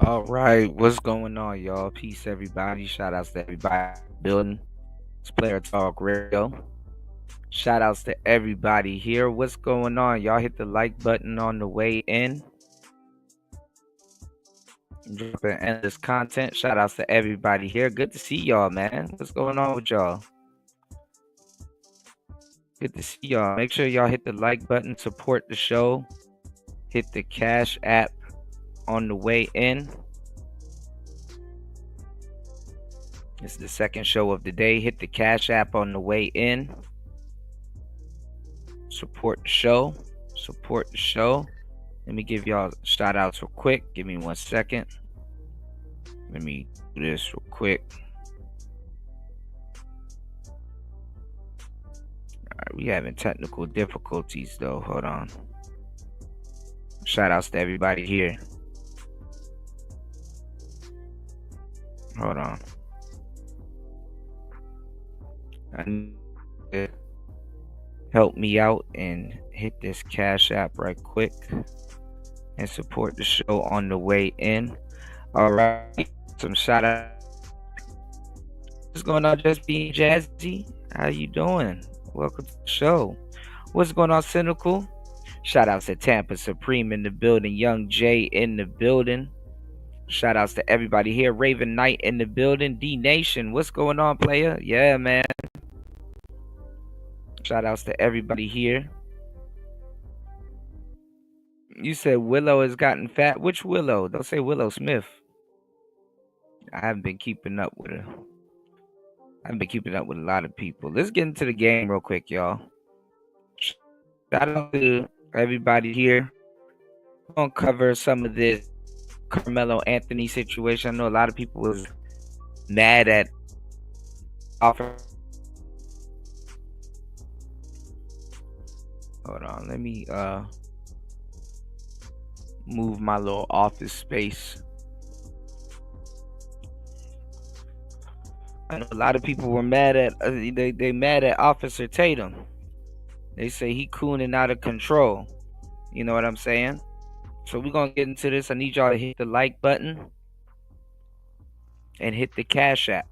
All right, what's going on, y'all? Peace, everybody. Shout outs to everybody building. It's Player Talk Radio. Shout outs to everybody here. What's going on? Y'all hit the like button on the way in. Dropping endless content. Shout outs to everybody here. Good to see y'all, man. What's going on with y'all? Good to see y'all. Make sure y'all hit the like button, support the show. Hit the Cash app on the way in. It's the second show of the day. Hit the Cash app on the way in. Support the show. Support the show. Let me give y'all shout outs real quick. Give me 1 second. Let me do this real quick. Alright, we having technical difficulties though. Hold on. Shout outs to everybody here. Hold on. Help me out and hit this Cash app right quick and support the show on the way in. All right, some shout out. What's going on, Just Being Jazzy? How you doing? Welcome to the show. What's going on, Cynical? Shout outs to Tampa Supreme in the building, Young J in the building. Shout outs to everybody here. Raven Knight in the building. D Nation, what's going on, player? Yeah, man. Shout outs to everybody here. You said Willow has gotten fat. Which Willow? Don't say Willow Smith. I haven't been keeping up with her. I haven't been keeping up with a lot of people. Let's get into the game real quick, y'all. Shout out to everybody here. We're going to cover some of this Carmelo Anthony situation. I know a lot of people was mad at offer. Hold on, let me move my little office space. I know a lot of people were mad at they mad at Officer Tatum. They say he cooning out of control. You know what I'm saying? So we're gonna get into this. I need y'all to hit the like button and hit the Cash app.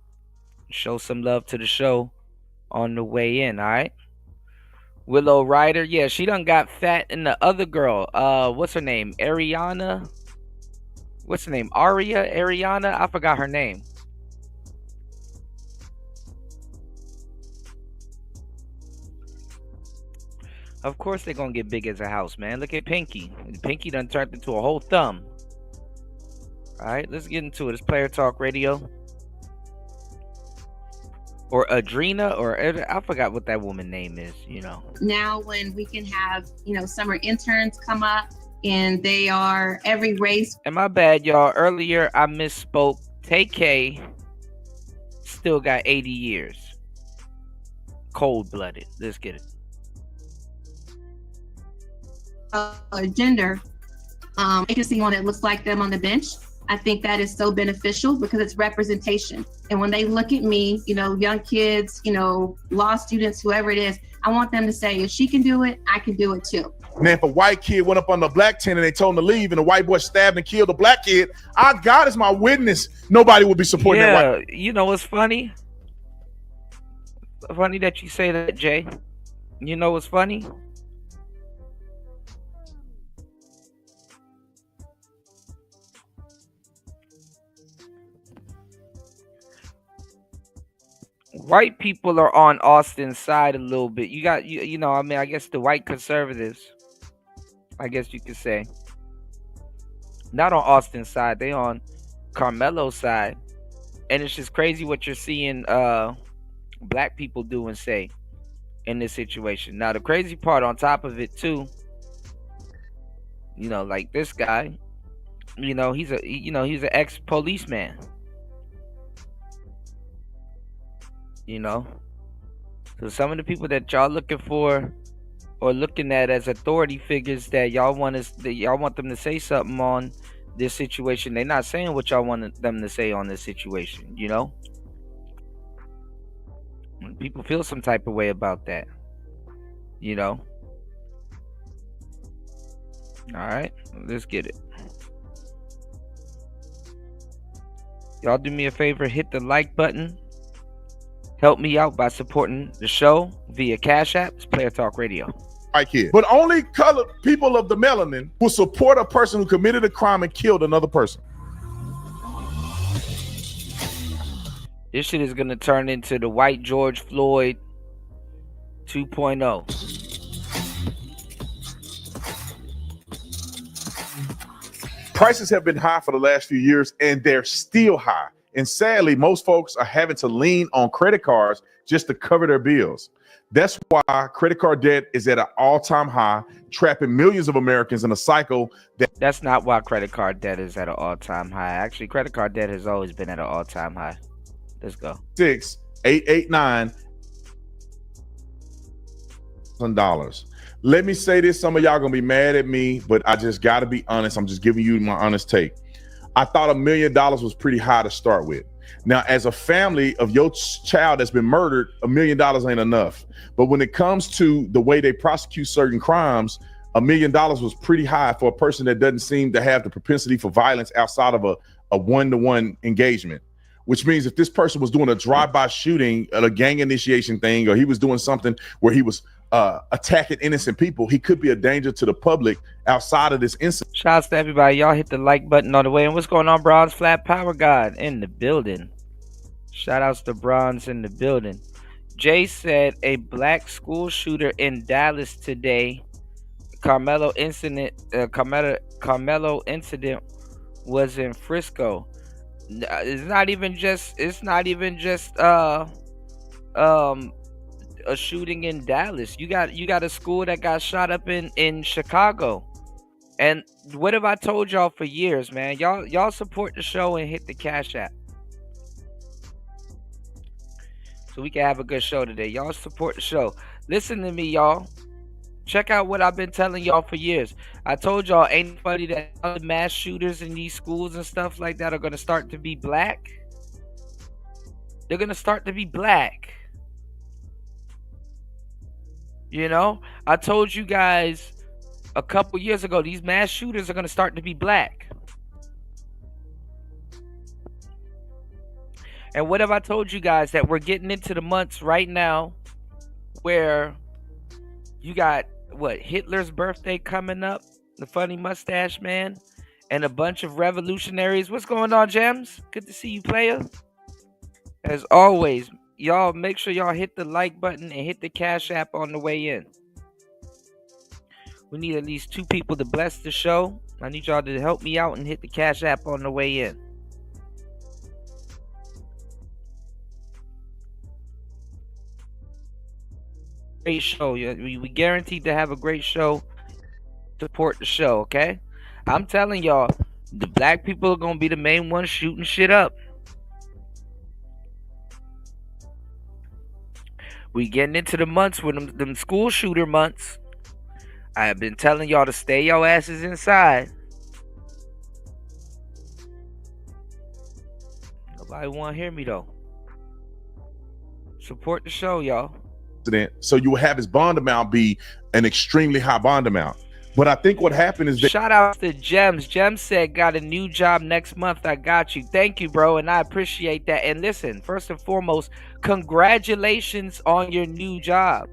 Show some love to the show on the way in, alright? Willow Ryder, yeah, she done got fat. And the other girl, what's her name? Ariana? What's her name? Ariana? I forgot her name. Of course they're gonna get big as a house, man. Look at Pinky. Pinky done turned into a whole thumb. All right, let's get into it. It's Player Talk Radio. Or Adrena, or I forgot what that woman name is, Now when we can have, summer interns come up and they are every race. And my bad, y'all. Earlier I misspoke. TK still got 80 years. Cold-blooded. Let's get it. Gender, you can see one that looks like them on the bench. I think that is so beneficial because it's representation. And when they look at me, young kids, law students, whoever it is, I want them to say, if she can do it, I can do it too. Now, if a white kid went up on the black tent and they told him to leave and the white boy stabbed and killed the black kid, God is my witness, nobody would be supporting that white. You know what's funny? Funny that you say that, Jay. You know what's funny? White people are on Austin's side a little bit. You got I guess the white conservatives, I guess you could say, not on Austin's side, they on Carmelo's side. And it's just crazy what you're seeing black people do and say in this situation. Now the crazy part on top of it too, like this guy, he's an ex-policeman. So some of the people that y'all looking for or looking at as authority figures that y'all want them to say something on this situation, they're not saying what y'all want them to say on this situation. People feel some type of way about that. All right, let's get it. Y'all do me a favor, hit the like button. Help me out by supporting the show via Cash App. It's Player Talk Radio. White kid. But only colored people of the melanin will support a person who committed a crime and killed another person. This shit is going to turn into the white George Floyd 2.0. Prices have been high for the last few years, and they're still high. And sadly, most folks are having to lean on credit cards just to cover their bills. That's why credit card debt is at an all-time high, trapping millions of Americans in a cycle That's not why credit card debt is at an all-time high. Actually, credit card debt has always been at an all-time high. Let's go. $6,889. Let me say this. Some of y'all gonna be mad at me, but I just gotta be honest. I'm just giving you my honest take. I thought $1 million was pretty high to start with. Now, as a family of your child that's been murdered, $1 million ain't enough. But when it comes to the way they prosecute certain crimes, $1 million was pretty high for a person that doesn't seem to have the propensity for violence outside of a one-to-one engagement. Which means if this person was doing a drive-by shooting at a gang initiation thing, or he was doing something where he was attacking innocent people, he could be a danger to the public outside of this incident. Shouts to everybody. Y'all hit the like button on the way. And what's going on, Bronze Flat Power God in the building? Shout outs to Bronze in the building. Jay said a black school shooter in Dallas today. Carmelo incident was in Frisco. It's not even just a shooting in Dallas. You got a school that got shot up in Chicago. And what have I told y'all for years, man? Y'all support the show and hit the Cash App, so we can have a good show today. Y'all support the show. Listen to me, y'all. Check out what I've been telling y'all for years. I told y'all ain't funny that all the mass shooters in these schools and stuff like that are going to start to be black. They're going to start to be black. I told you guys a couple years ago, these mass shooters are going to start to be black. And what have I told you guys? That we're getting into the months right now where you got, Hitler's birthday coming up, the funny mustache man, and a bunch of revolutionaries. What's going on, Gems? Good to see you, player. As always, y'all make sure y'all hit the like button and hit the Cash App on the way in. We need at least 2 people to bless the show I need y'all to help me out and hit the Cash App on the way in. Great show. We guaranteed to have a great show. Support the show, okay? I'm telling y'all, the black people are gonna be the main ones shooting shit up. We getting into the months with them school shooter months. I have been telling y'all to stay your asses inside. Nobody want to hear me though. Support the show, y'all. So you will have his bond amount be an extremely high bond amount. But I think what happened is that shout out to Gems. Gems said, got a new job next month. I got you. Thank you, bro. And I appreciate that. And listen, first and foremost, congratulations on your new job.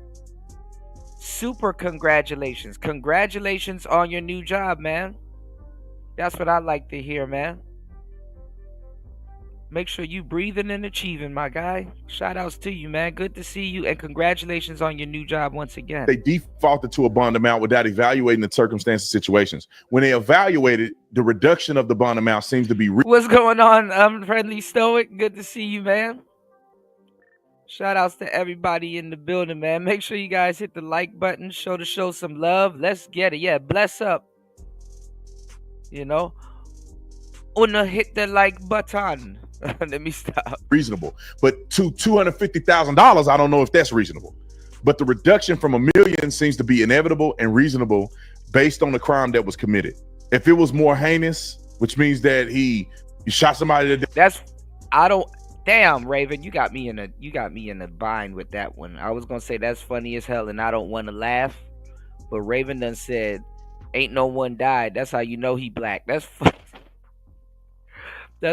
Super congratulations. Congratulations on your new job, man. That's what I like to hear, man. Make sure you breathing and achieving, my guy. Shout outs to you, man. Good to see you, and congratulations on your new job once again. They defaulted to a bond amount without evaluating the circumstances, situations. When they evaluated, the reduction of the bond amount seems to be what's going on, Friendly Stoic? Good to see you, man. Shout outs to everybody in the building, man. Make sure you guys hit the like button, show the show some love. Let's get it. Yeah, bless up. You know, Una hit the like button. Let me stop. Reasonable, but to $250,000, I don't know if that's reasonable. But the reduction from $1 million seems to be inevitable and reasonable based on the crime that was committed. If it was more heinous, which means that he shot somebody, damn, Raven, you got me in a bind with that one. I was gonna say that's funny as hell, and I don't want to laugh, but Raven done said, "Ain't no one died." That's how you know he black. That's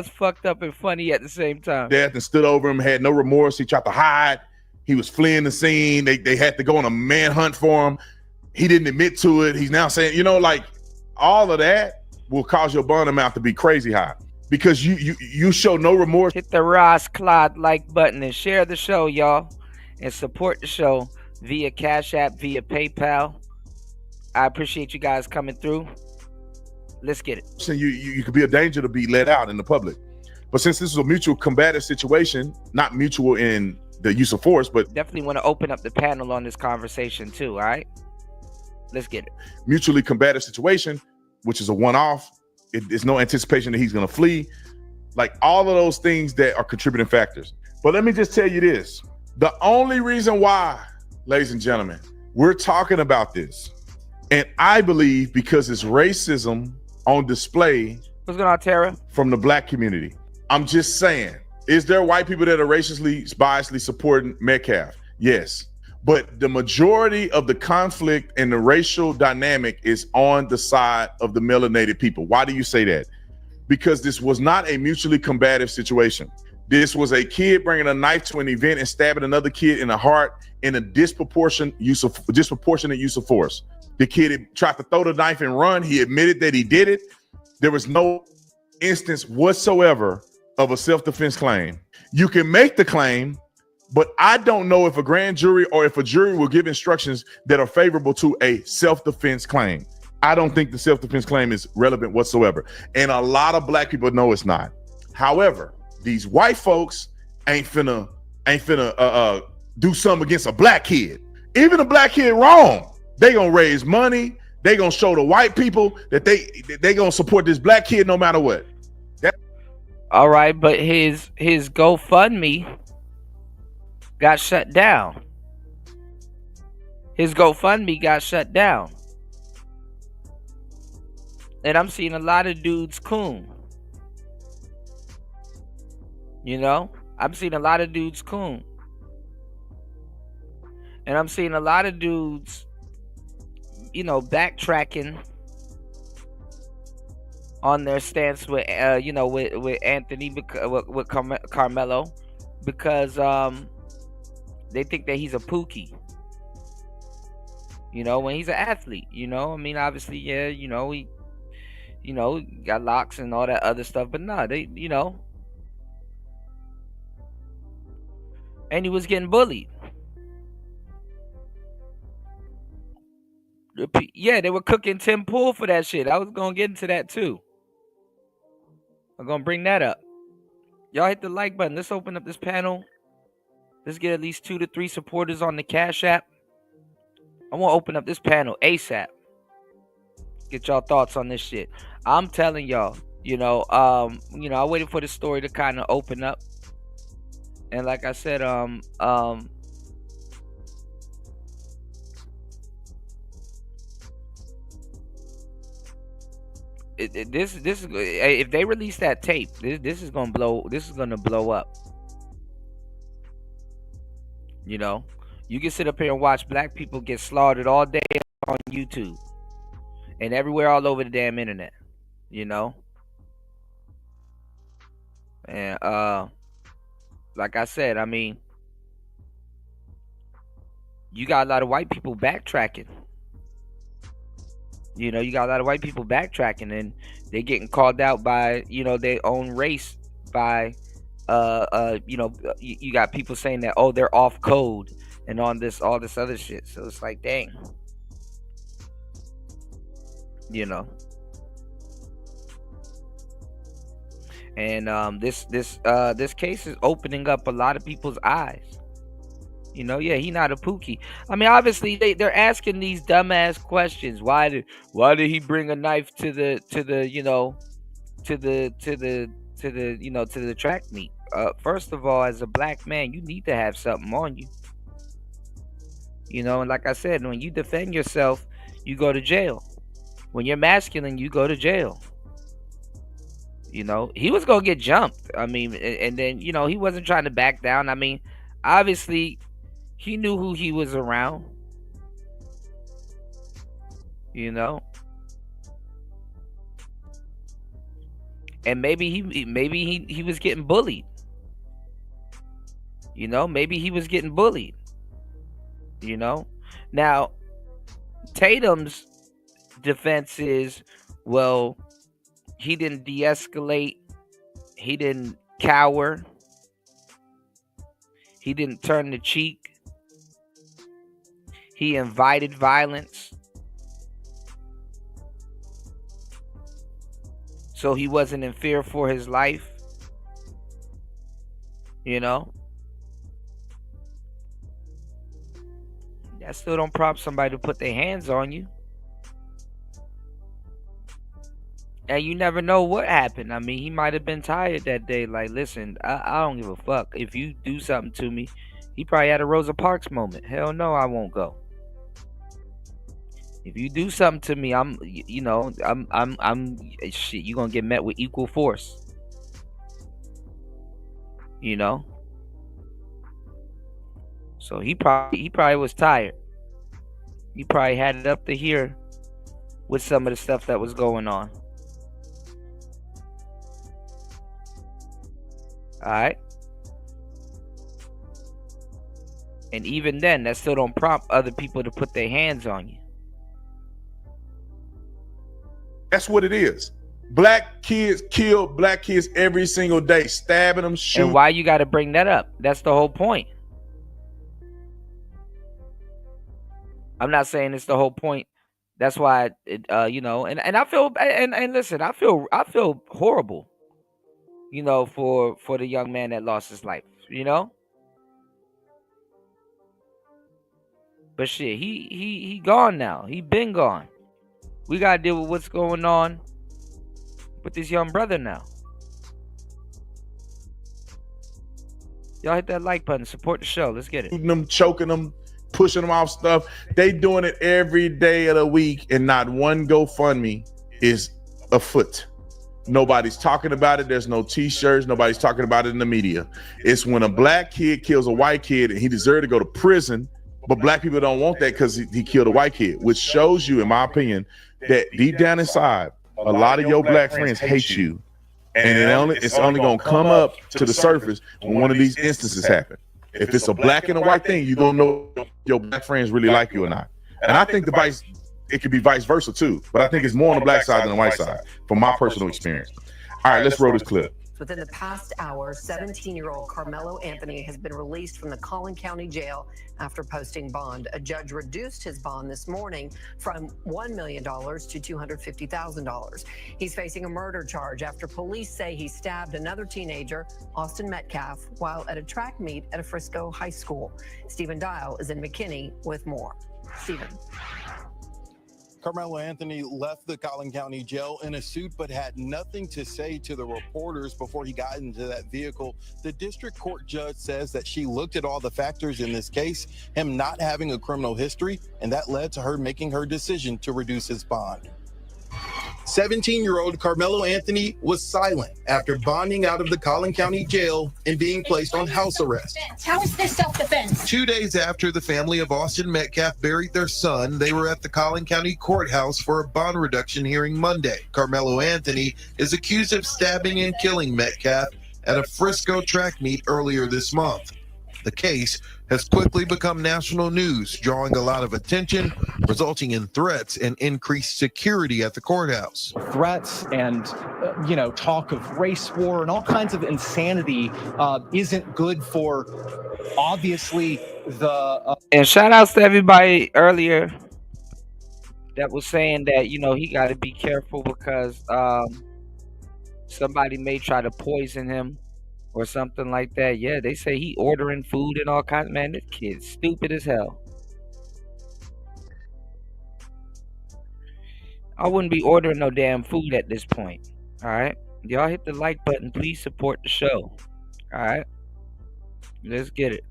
fucked up and funny at the same time. Death and stood over him, had no remorse. He tried to hide. He was fleeing the scene. They had to go on a manhunt for him. He didn't admit to it. He's now saying, like all of that will cause your bond amount to be crazy high because you show no remorse. Hit the Ross Clod like button and share the show, y'all, and support the show via Cash App, via PayPal. I appreciate you guys coming through. Let's get it. So you could be a danger to be let out in the public. But since this is a mutual combative situation, not mutual in the use of force, but definitely want to open up the panel on this conversation too, all right? Let's get it. Mutually combative situation, which is a one-off. There's no anticipation that he's going to flee. Like all of those things that are contributing factors. But let me just tell you this. The only reason why, ladies and gentlemen, we're talking about this, and I believe because it's racism on display. What's going on, Tara? From the black community. I'm just saying, is there white people that are racially, biasly supporting Metcalf? Yes. But the majority of the conflict and the racial dynamic is on the side of the melanated people. Why do you say that? Because this was not a mutually combative situation. This was a kid bringing a knife to an event and stabbing another kid in the heart in a disproportionate use of force. The kid tried to throw the knife and run. He admitted that he did it. There was no instance whatsoever of a self-defense claim. You can make the claim, but I don't know if a grand jury or if a jury will give instructions that are favorable to a self-defense claim. I don't think the self-defense claim is relevant whatsoever. And a lot of black people know it's not. However, these white folks ain't finna do something against a black kid. Even a black kid wrong. They gonna raise money. They gonna show the white people that they gonna support this black kid no matter what. All right, but his GoFundMe got shut down. His GoFundMe got shut down. And I'm seeing a lot of dudes coon. I'm seeing a lot of dudes coon. And I'm seeing a lot of dudes backtracking on their stance with with Anthony, with Carmelo, because they think that he's a pookie. When he's an athlete. Obviously, yeah, he got locks and all that other stuff, but nah, they and he was getting bullied. Yeah, they were cooking Tim Pool for that shit. I was gonna get into that too. I'm gonna bring that up. Y'all hit the like button. Let's open up this panel. Let's get at least 2 to 3 supporters on the Cash App. I want to open up this panel ASAP. Get y'all thoughts on this shit. I'm telling y'all, I waited for the story to kind of open up. And like I said, this is, if they release that tape, this is gonna blow. This is gonna blow up. You know, you can sit up here and watch black people get slaughtered all day on YouTube and everywhere all over the damn internet. You know, and like I said, I mean, you got a lot of white people backtracking. You know, you got a lot of white people backtracking, and they're getting called out by, their own race. By, you got people saying that, oh, they're off code and on this, all this other shit. So it's like, dang, and this case is opening up a lot of people's eyes. Yeah, he not a pookie. I mean, obviously they're asking these dumbass questions. Why did he bring a knife to the track meet? First of all, as a black man, you need to have something on you. And like I said, when you defend yourself, you go to jail. When you're masculine, you go to jail. He was gonna get jumped. I mean, and then he wasn't trying to back down. I mean, obviously, he knew who he was around. And maybe he was getting bullied. Maybe he was getting bullied. Now, Tatum's defense is, well, he didn't de-escalate, he didn't cower, he didn't turn the cheek, he invited violence, so he wasn't in fear for his life. That still don't prompt somebody to put their hands on you. And you never know what happened. I mean, he might have been tired that day. Like, listen, I don't give a fuck. If you do something to me, he probably had a Rosa Parks moment. Hell no, I won't go. If you do something to me, shit, you're gonna get met with equal force. So he probably was tired. He probably had it up to here with some of the stuff that was going on. Alright. And even then, that still don't prompt other people to put their hands on you. That's what it is. Black kids kill black kids every single day, stabbing them, shooting. And why you got to bring that up? That's the whole point. I'm not saying it's the whole point. That's why, and I feel, and listen, I feel horrible, for the young man that lost his life, But shit, he gone now. He been gone. We gotta deal with what's going on with this young brother now. Y'all hit that like button. Support the show. Let's get it. Them, choking them, pushing them off stuff. They doing it every day of the week, and not one GoFundMe is afoot. Nobody's talking about it. There's no t-shirts. Nobody's talking about it in the media. It's when a black kid kills a white kid and he deserved to go to prison, but black people don't want that because he killed a white kid, which shows you, in my opinion, that deep down inside, a lot of your black friends hate you. And it's only going to come up to the surface when one of these instances happen. If it's a black and a white thing, you're going to know if your black friends really like you or not. And I think it could be vice versa too. But I think it's more on the black side than the white side, from my personal experience. All right, let's roll this clip. Within the past hour, 17-year-old Carmelo Anthony has been released from the Collin County Jail after posting bond. A judge reduced his bond this morning from $1 million to $250,000. He's facing a murder charge after police say he stabbed another teenager, Austin Metcalf, while at a track meet at a Frisco high school. Stephen Dial is in McKinney with more. Stephen. Carmelo Anthony left the Collin County Jail in a suit, but had nothing to say to the reporters before he got into that vehicle. The district court judge says that she looked at all the factors in this case, him not having a criminal history, and that led to her making her decision to reduce his bond. 17-year-old Carmelo Anthony was silent after bonding out of the Collin County Jail and being placed on house arrest. How is this self-defense? 2 days after the family of Austin Metcalf buried their son, they were at the Collin County Courthouse for a bond reduction hearing Monday. Carmelo Anthony is accused of stabbing and killing Metcalf at a Frisco track meet earlier this month. The case has quickly become national news, drawing a lot of attention, resulting in threats and increased security at the courthouse. Threats and, talk of race war and all kinds of insanity isn't good for, obviously, the... And shout outs to everybody earlier that was saying that, he got to be careful because somebody may try to poison him or something like that. Yeah, they say he ordering food and all kinds. Man, this kid's stupid as hell. I wouldn't be ordering no damn food at this point. All right, y'all hit the like button. Please support the show. All right, let's get it.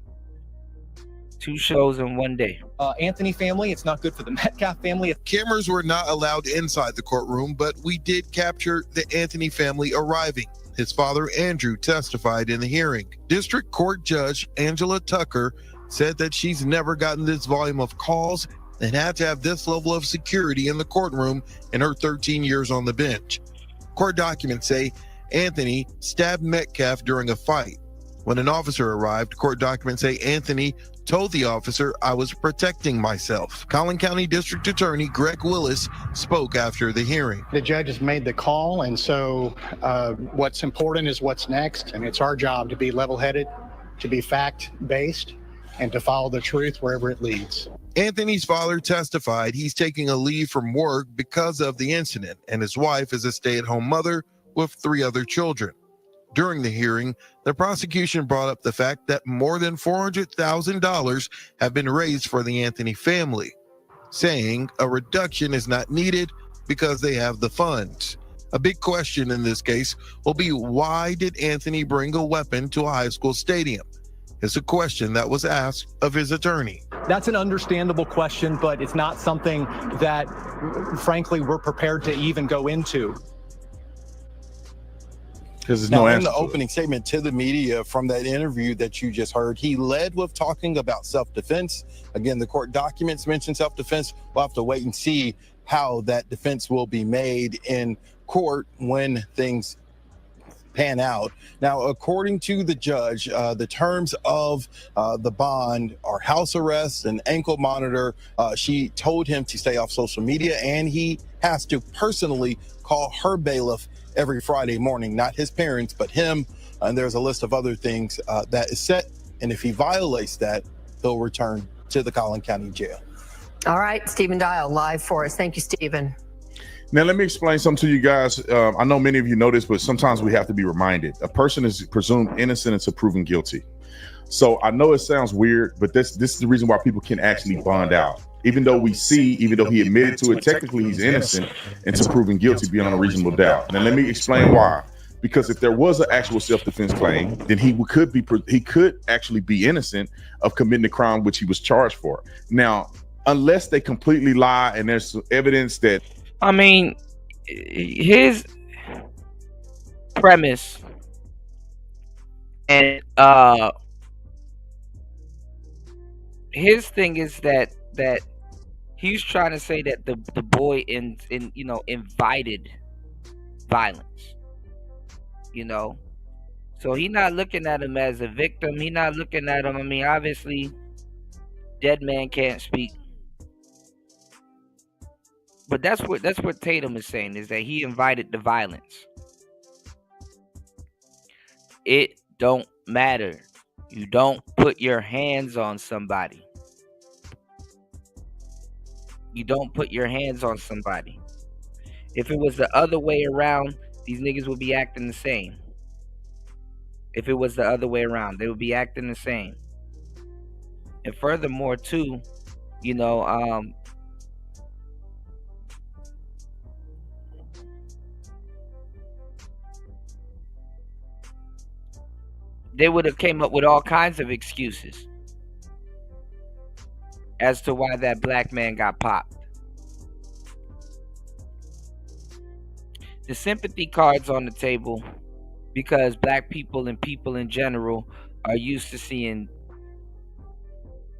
2 shows in one day. Anthony family, it's not good for the Metcalf family. Cameras were not allowed inside the courtroom, but we did capture the Anthony family arriving. His father, Andrew, testified in the hearing. District Court Judge Angela Tucker said that she's never gotten this volume of calls and had to have this level of security in the courtroom in her 13 years on the bench. Court documents say Anthony stabbed Metcalf during a fight. When an officer arrived, court documents say Anthony told the officer, "I was protecting myself." Collin County District Attorney Greg Willis spoke after the hearing. The judge has made the call, and so what's important is what's next, and it's our job to be level-headed, to be fact-based, and to follow the truth wherever it leads. Anthony's father testified he's taking a leave from work because of the incident, and his wife is a stay-at-home mother with 3 other children. During the hearing, the prosecution brought up the fact that more than $400,000 have been raised for the Anthony family, saying a reduction is not needed because they have the funds. A big question in this case will be, why did Anthony bring a weapon to a high school stadium? It's a question that was asked of his attorney. That's an understandable question, but it's not something that, frankly, we're prepared to even go into. Because there's now, no in answer the opening statement to the media from that interview that you just heard, he led with talking about self-defense. Again, the court documents mention self-defense. We'll have to wait and see how that defense will be made in court when things pan out. Now, according to the judge, the terms of the bond are house arrest and ankle monitor. She told him to stay off social media, and he has to personally call her bailiff every Friday morning, not his parents, but him. And there's a list of other things that is set. And if he violates that, he'll return to the Collin County Jail. All right, Stephen Dial, live for us. Thank you, Stephen. Now, let me explain something to you guys. I know many of you know this, but sometimes we have to be reminded. A person is presumed innocent until proven guilty. So I know it sounds weird, but this is the reason why people can actually bond out. Even though he admitted to it, technically he's innocent until proven guilty beyond a reasonable doubt. Now, let me explain why. Because if there was an actual self-defense claim, then he could actually be innocent of committing the crime which he was charged for. Now, unless they completely lie and there's some evidence that... I mean, his premise and his thing is that he's trying to say that the boy invited violence, so he's not looking at him as a victim. He's not looking at him. I mean, obviously, dead man can't speak. But that's what Tatum is saying, is that he invited the violence. It don't matter. You don't put your hands on somebody. You don't put your hands on somebody. If it was the other way around, these niggas would be acting the same. If it was the other way around, they would be acting the same. And furthermore, too, you know, they would have came up with all kinds of excuses as to why that black man got popped. The sympathy cards on the table, because black people and people in general are used to seeing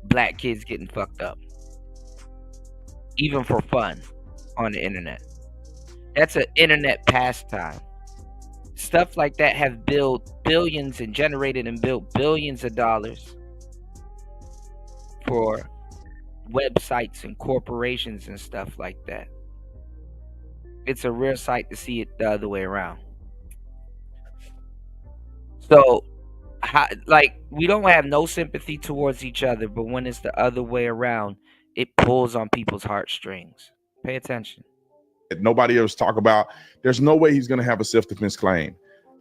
black kids getting fucked up, even for fun, on the internet. That's an internet pastime. Stuff like that have built billions and generated and built billions of dollars for websites and corporations and stuff like that. It's a rare sight to see it the other way around. So, we don't have no sympathy towards each other, but when it's the other way around, it pulls on people's heartstrings. Pay attention. Nobody else talk about. There's no way he's going to have a self-defense claim.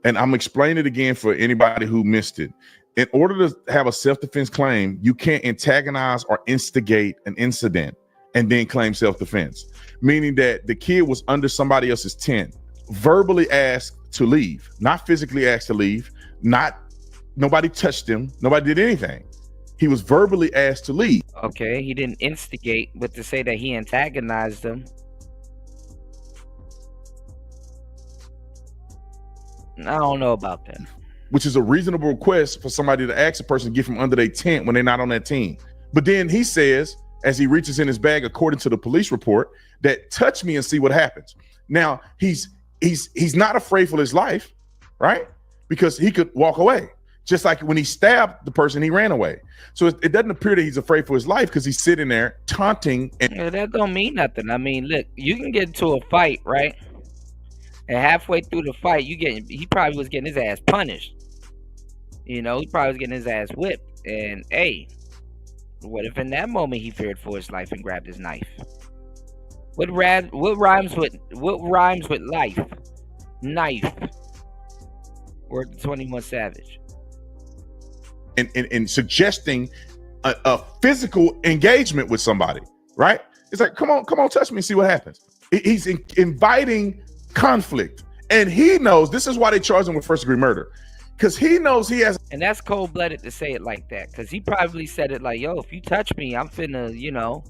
And I'm explaining it again for anybody who missed it. In order to have a self-defense claim, you can't antagonize or instigate an incident and then claim self-defense, meaning that the kid was under somebody else's tent, verbally asked to leave, not physically asked to leave, nobody touched him, nobody did anything. He was verbally asked to leave. Okay, he didn't instigate, but to say that he antagonized them, I don't know about that. Which is a reasonable request for somebody to ask a person to get from under their tent when they're not on that team. But then he says, as he reaches in his bag, according to the police report, that touch me and see what happens. Now he's not afraid for his life, right? Because he could walk away. Just like when he stabbed the person, he ran away. So it doesn't appear that he's afraid for his life because he's sitting there taunting. Yeah, that don't mean nothing. I mean, look, you can get into a fight, right? And halfway through the fight, he probably was getting his ass punished. You know, he probably was getting his ass whipped. And hey, what if in that moment he feared for his life and grabbed his knife? What rhymes with life? Knife. Word to 21 Savage. And suggesting a physical engagement with somebody, right? It's like, come on, touch me and see what happens. He's inviting conflict. And he knows this is why they charged him with first-degree murder. Because he knows he has. And that's cold-blooded to say it like that. Because he probably said it like, yo, if you touch me, I'm finna, you know.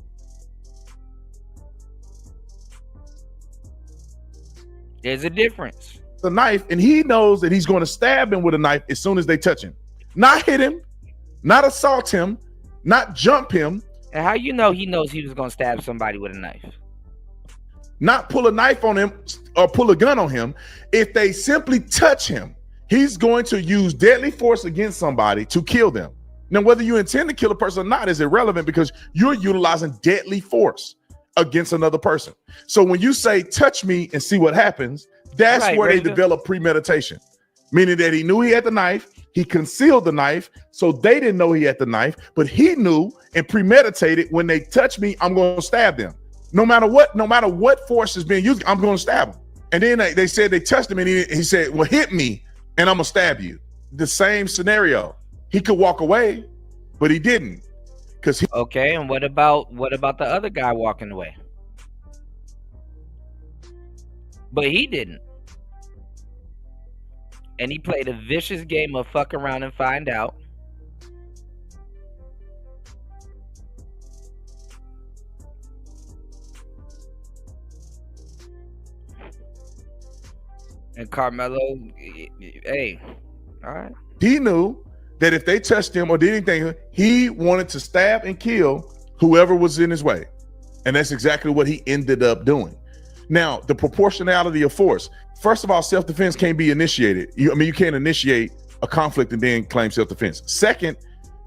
There's a difference. The knife, and he knows that he's going to stab him with a knife as soon as they touch him. Not hit him, not assault him, not jump him. And how you know he knows he was going to stab somebody with a knife? Not pull a knife on him or pull a gun on him. If they simply touch him, he's going to use deadly force against somebody to kill them. Now, whether you intend to kill a person or not is irrelevant because you're utilizing deadly force against another person. So when you say touch me and see what happens, that's right, where they develop premeditation, meaning that he knew he had the knife. He concealed the knife, so they didn't know he had the knife, but he knew and premeditated, when they touch me, I'm going to stab them. No matter what force is being used, I'm going to stab them. And then they said they touched him and he said, well, hit me and I'm going to stab you. The same scenario. He could walk away, but he didn't. Okay, and what about the other guy walking away? But he didn't. And he played a vicious game of fuck around and find out. And Carmelo, hey, all right. He knew that if they touched him or did anything, he wanted to stab and kill whoever was in his way. And that's exactly what he ended up doing. Now, the proportionality of force. First of all, self-defense can't be initiated. You can't initiate a conflict and then claim self-defense. Second,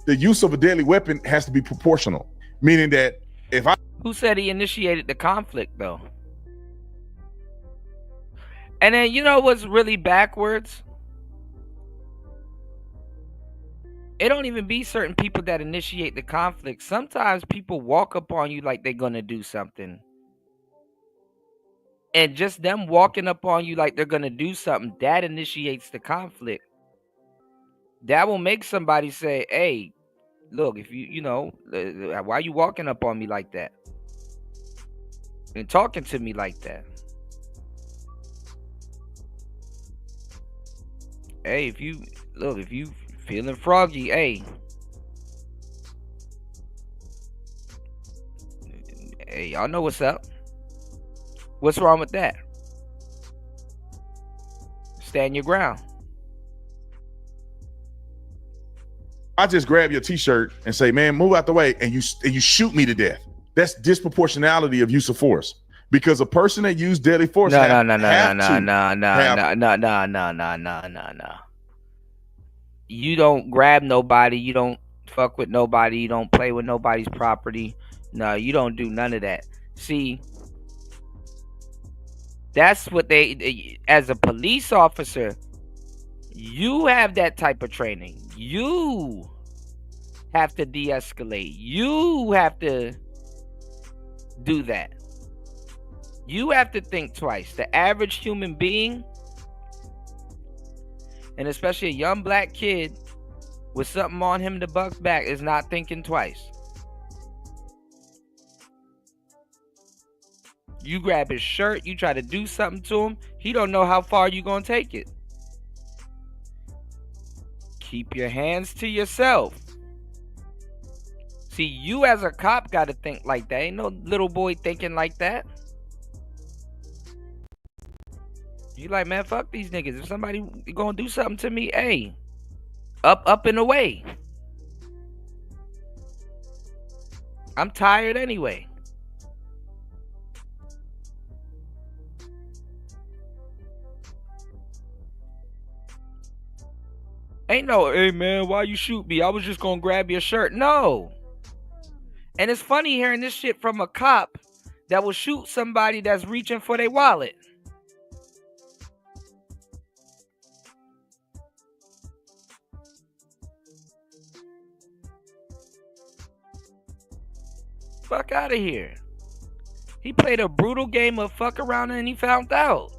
the use of a deadly weapon has to be proportional, meaning that Who said he initiated the conflict, though? And then, you know what's really backwards? It don't even be certain people that initiate the conflict. Sometimes people walk up on you like they're gonna do something. And just them walking up on you like they're gonna do something, that initiates the conflict. That will make somebody say, hey, look, if why are you walking up on me like that? And talking to me like that? Hey, if you feeling froggy, hey, y'all know what's up. What's wrong with that? Stand your ground. I just grab your t-shirt and say, man, move out the way, and you shoot me to death. That's disproportionality of use of force. Because a person that used deadly force No. You don't grab nobody. You don't fuck with nobody. You don't play with nobody's property. No, you don't do none of that. See, that's what they, as a police officer, you have that type of training. You have to de-escalate. You have to do that. You have to think twice. The average human being, and especially a young black kid with something on him to buck back, is not thinking twice. You grab his shirt, you try to do something to him, he don't know how far you gonna take it. Keep your hands to yourself. See, you as a cop gotta think like that. Ain't no little boy thinking like that. You like, man, fuck these niggas. If somebody gonna do something to me, hey, up and away. I'm tired anyway. Ain't no, hey man, why you shoot me? I was just gonna grab your shirt. No. And it's funny hearing this shit from a cop that will shoot somebody that's reaching for their wallet. Fuck out of here. He played a brutal game of fuck around and he found out.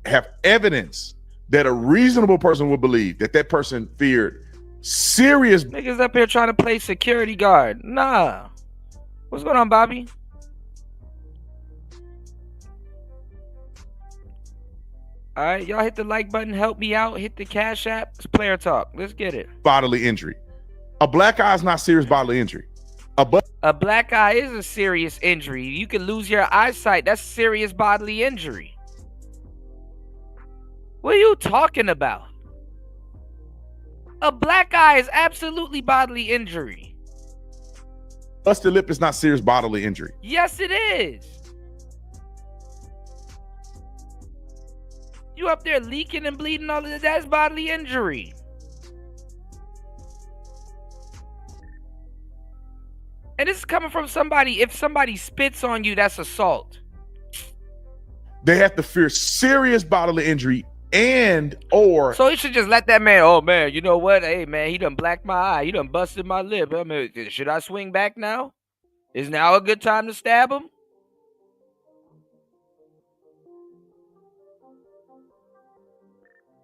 Have evidence that a reasonable person would believe that person feared serious. Niggas up here trying to play security guard. Nah. What's going on, Bobby? All right, y'all hit the like button. Help me out. Hit the Cash App. It's player talk. Let's get it. Bodily injury. A black eye is not serious bodily injury. A black eye is a serious injury. You can lose your eyesight. That's serious bodily injury. What are you talking about? A black eye is absolutely bodily injury. Busted lip is not serious bodily injury. Yes, it is. You up there leaking and bleeding, all of that, that's bodily injury. And this is coming from somebody, if somebody spits on you, that's assault. They have to fear serious bodily injury or... So you should just let that man, oh man, you know what? Hey man, he done blacked my eye. He done busted my lip. I mean, should I swing back now? Is now a good time to stab him?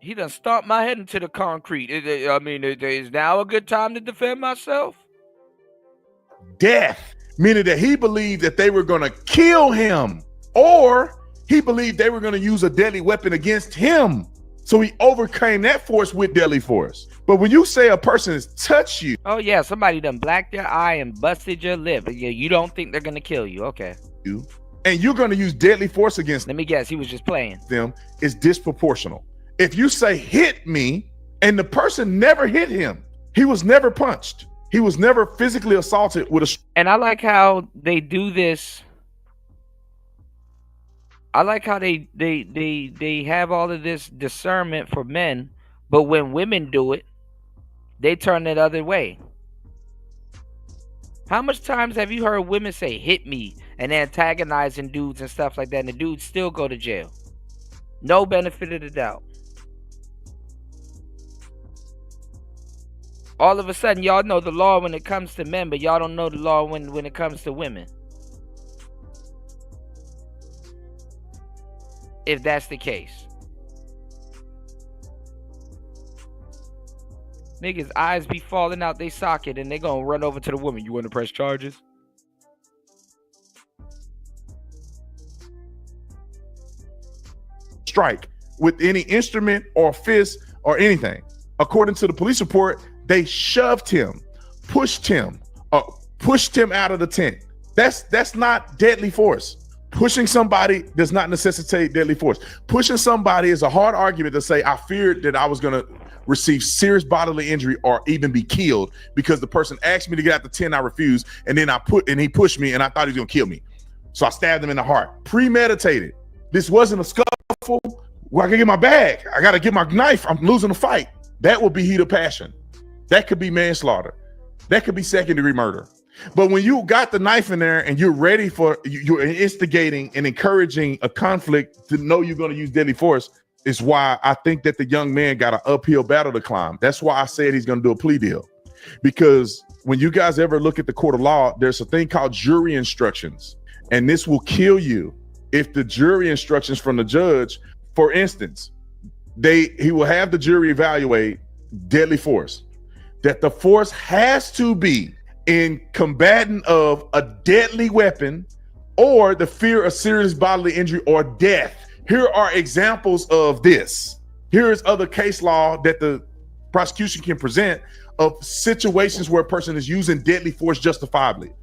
He done stomped my head into the concrete. Is now a good time to defend myself? Death, meaning that he believed that they were going to kill him, or he believed they were going to use a deadly weapon against him. So he overcame that force with deadly force. But when you say a person has touched you, oh yeah, somebody done blacked your eye and busted your lip. You don't think they're going to kill you? Okay. And you're going to use deadly force against Let me guess, he was just playing. them is disproportional. If you say hit me and the person never hit him, he was never punched. He was never physically assaulted with a... And I like how they do this. I like how they have all of this discernment for men, but when women do it, they turn it other way. How much times have you heard women say hit me and antagonizing dudes and stuff like that, and the dudes still go to jail? No benefit of the doubt. All of a sudden, y'all know the law when it comes to men, but y'all don't know the law when it comes to women. If that's the case. Niggas' eyes be falling out they socket and they gonna run over to the woman. You wanna press charges? Strike with any instrument or fist or anything. According to the police report, they shoved him, pushed him out of the tent. That's not deadly force. Pushing somebody does not necessitate deadly force. Pushing somebody is a hard argument to say, I feared that I was going to receive serious bodily injury or even be killed because the person asked me to get out the tent, I refused, and then he pushed me and I thought he was going to kill me. So I stabbed him in the heart. Premeditated. This wasn't a scuffle. Well, I can get my bag. I got to get my knife. I'm losing the fight. That would be heat of passion. That could be manslaughter. That could be second-degree murder. But when you got the knife in there and you're ready for, you're instigating and encouraging a conflict to know you're going to use deadly force, is why I think that the young man got an uphill battle to climb. That's why I said he's going to do a plea deal. Because when you guys ever look at the court of law, there's a thing called jury instructions. And this will kill you if the jury instructions from the judge, for instance, he will have the jury evaluate deadly force, that the force has to be in combating of a deadly weapon or the fear of serious bodily injury or death. Here are examples of this. Here is other case law that the prosecution can present of situations where a person is using deadly force justifiably.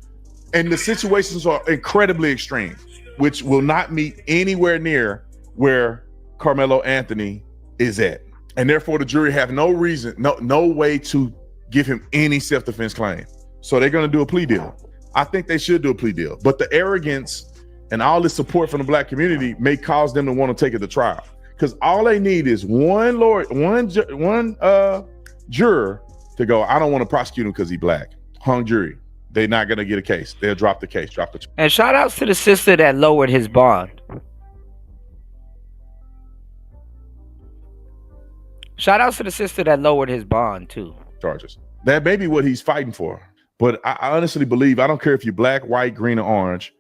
And the situations are incredibly extreme, which will not meet anywhere near where Carmelo Anthony is at. And therefore the jury have no reason, no way to give him any self-defense claim. So they're going to do a plea deal. I think they should do a plea deal. But the arrogance and all this support from the black community may cause them to want to take it to trial. Because all they need is one juror to go, I don't want to prosecute him because he's black. Hung jury. They're not going to get a case. They'll drop the case. And shout outs to the sister that lowered his bond. Shout outs to the sister that lowered his bond too. Charges. That may be what he's fighting for. But I honestly believe, I don't care if you're black, white, green, or orange,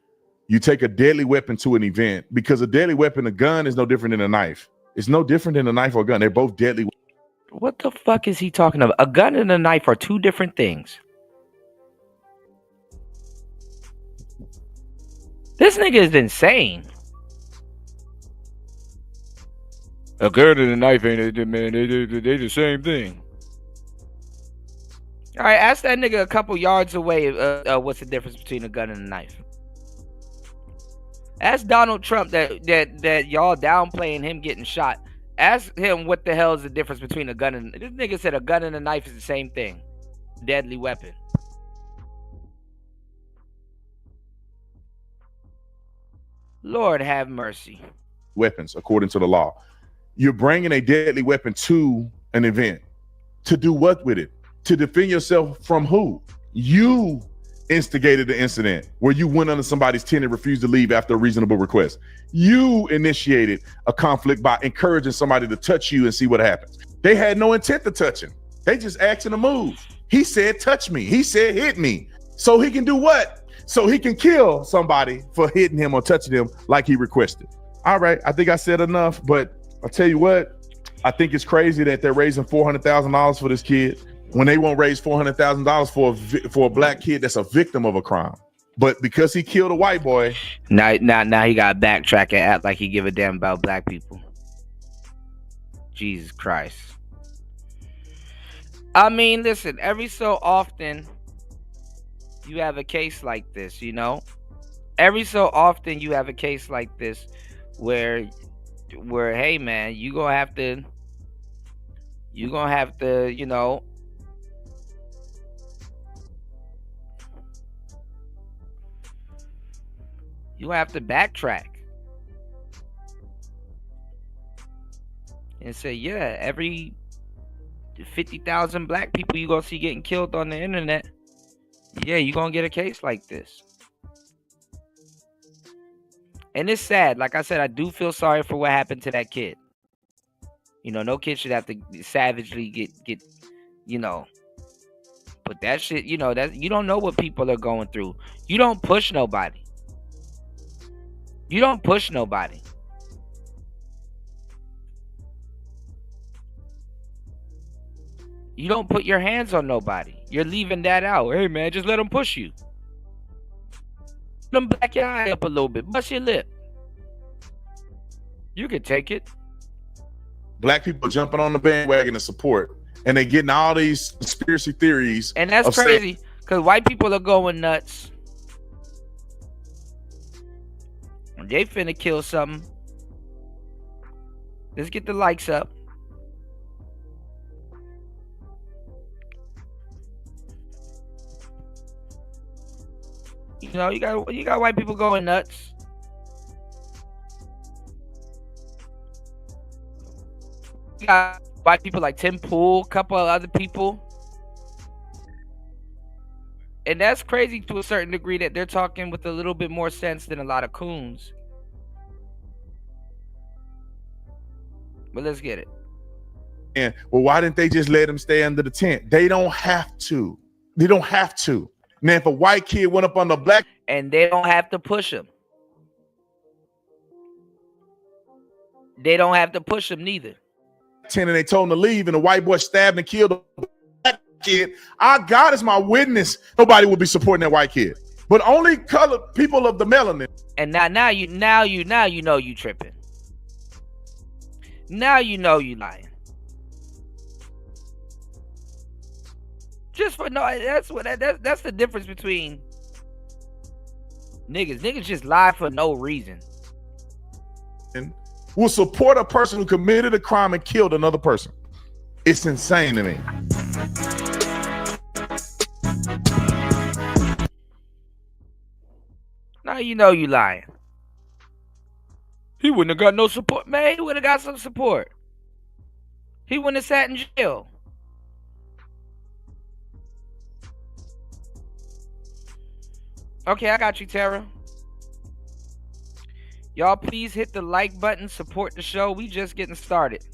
you take a deadly weapon to an event, because a deadly weapon, a gun, is no different than a knife. It's no different than a knife or a gun. They're both deadly. What the fuck is he talking about? A gun and a knife are two different things. This nigga is insane. A gun and a knife ain't it, man? They the same thing. All right, ask that nigga a couple yards away. What's the difference between a gun and a knife? Ask Donald Trump that y'all downplaying him getting shot. Ask him what the hell is the difference between a gun and... This nigga said a gun and a knife is the same thing. Deadly weapon. Lord have mercy. Weapons, according to the law. You're bringing a deadly weapon to an event. To do what with it? To defend yourself from who? You instigated the incident where you went under somebody's tent and refused to leave after a reasonable request. You initiated a conflict by encouraging somebody to touch you and see what happens. They had no intent to touch him. They just asked him to move. He said, touch me. He said, hit me. So he can do what? So he can kill somebody for hitting him or touching him like he requested. All right, I think I said enough, but I'll tell you what, I think it's crazy that they're raising $400,000 for this kid when they won't raise $400,000 for a black kid that's a victim of a crime. But because he killed a white boy, now he got to backtrack and act like he give a damn about black people. Jesus Christ. I mean, listen, every so often you have a case like this, you know? Every so often you have a case like this where hey man, you gonna have to, you know, you have to backtrack and say, yeah, every 50,000 black people you gonna see getting killed on the internet, yeah, you gonna get a case like this. And it's sad. Like I said, I do feel sorry for what happened to that kid. You know, no kid should have to savagely get, you know, But that shit, that you don't know what people are going through. You don't push nobody. You don't push nobody. You don't put your hands on nobody. You're leaving that out. Hey man, just let them push you. Let them back your eye up a little bit. Bust your lip. You can take it. Black people jumping on the bandwagon to support, and they getting all these conspiracy theories. And that's crazy because white people are going nuts. They finna kill something. Let's get the likes up. You got white people going nuts. You got white people like Tim Pool, a couple of other people. And that's crazy to a certain degree that they're talking with a little bit more sense than a lot of coons. But let's get it. And well, why didn't they just let them stay under the tent? They don't have to. They don't have to. Now, if a white kid went up on the black, and they don't have to push him. They don't have to push him neither. tent and they told him to leave, and the white boy stabbed and killed a black kid, our God is my witness, nobody would be supporting that white kid. But only colored people of the melanin. And now you know you tripping. Now you know you lying. Just for no, that's the difference between niggas. Niggas just lie for no reason. And will support a person who committed a crime and killed another person. It's insane to me. Now you know you lying. He wouldn't have got no support. Man, he would have got some support. He wouldn't have sat in jail. Okay, I got you, Tara. Y'all please hit the like button, support the show. We just getting started.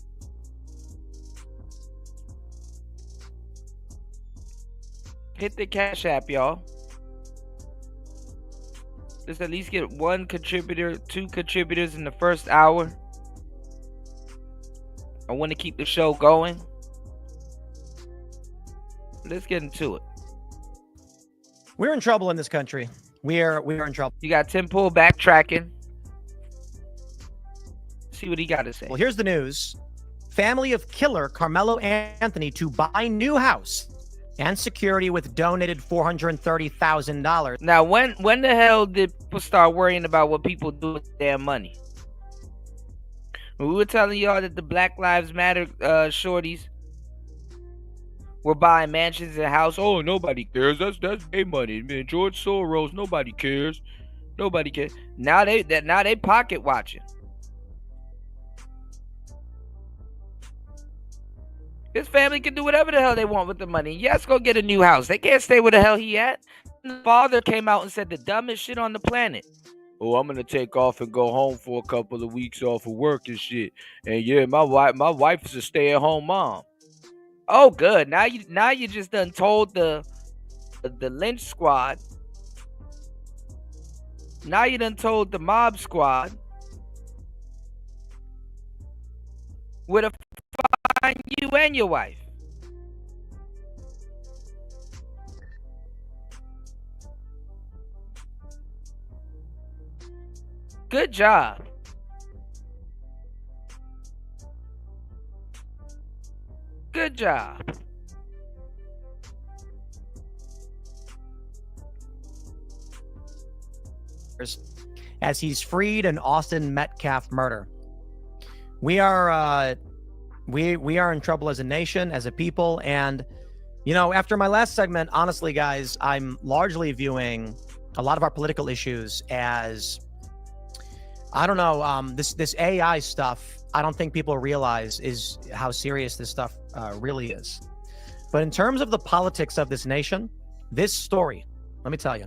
Hit the Cash App, y'all. Let's at least get one contributor, 2 contributors in the first hour. I want to keep the show going. Let's get into it. We're in trouble in this country. We are in trouble. You got Tim Pool backtracking. See what he got to say. Well, here's the news. Family of killer Carmelo Anthony to buy new house and security with donated $430,000. Now, when the hell did people start worrying about what people do with their money? When we were telling y'all that the Black Lives Matter shorties were buying mansions and houses. Oh, nobody cares. That's their money, man. George Soros. Nobody cares. Nobody cares. Now they pocket watching. His family can do whatever the hell they want with the money. Yes, go get a new house. They can't stay where the hell he at. The father came out and said the dumbest shit on the planet. Oh, I'm gonna take off and go home for a couple of weeks off of work and shit. And yeah, my wife is a stay-at-home mom. Oh, good. Now you just done told the lynch squad. Now you done told the mob squad where to find you and your wife. Good job. Good job. As he's freed in Austin Metcalf murder. We are we are in trouble as a nation, as a people, and after my last segment, honestly, guys, I'm largely viewing a lot of our political issues as, I don't know, this AI stuff. I don't think people realize is how serious this stuff really is. But in terms of the politics of this nation, this story, let me tell you,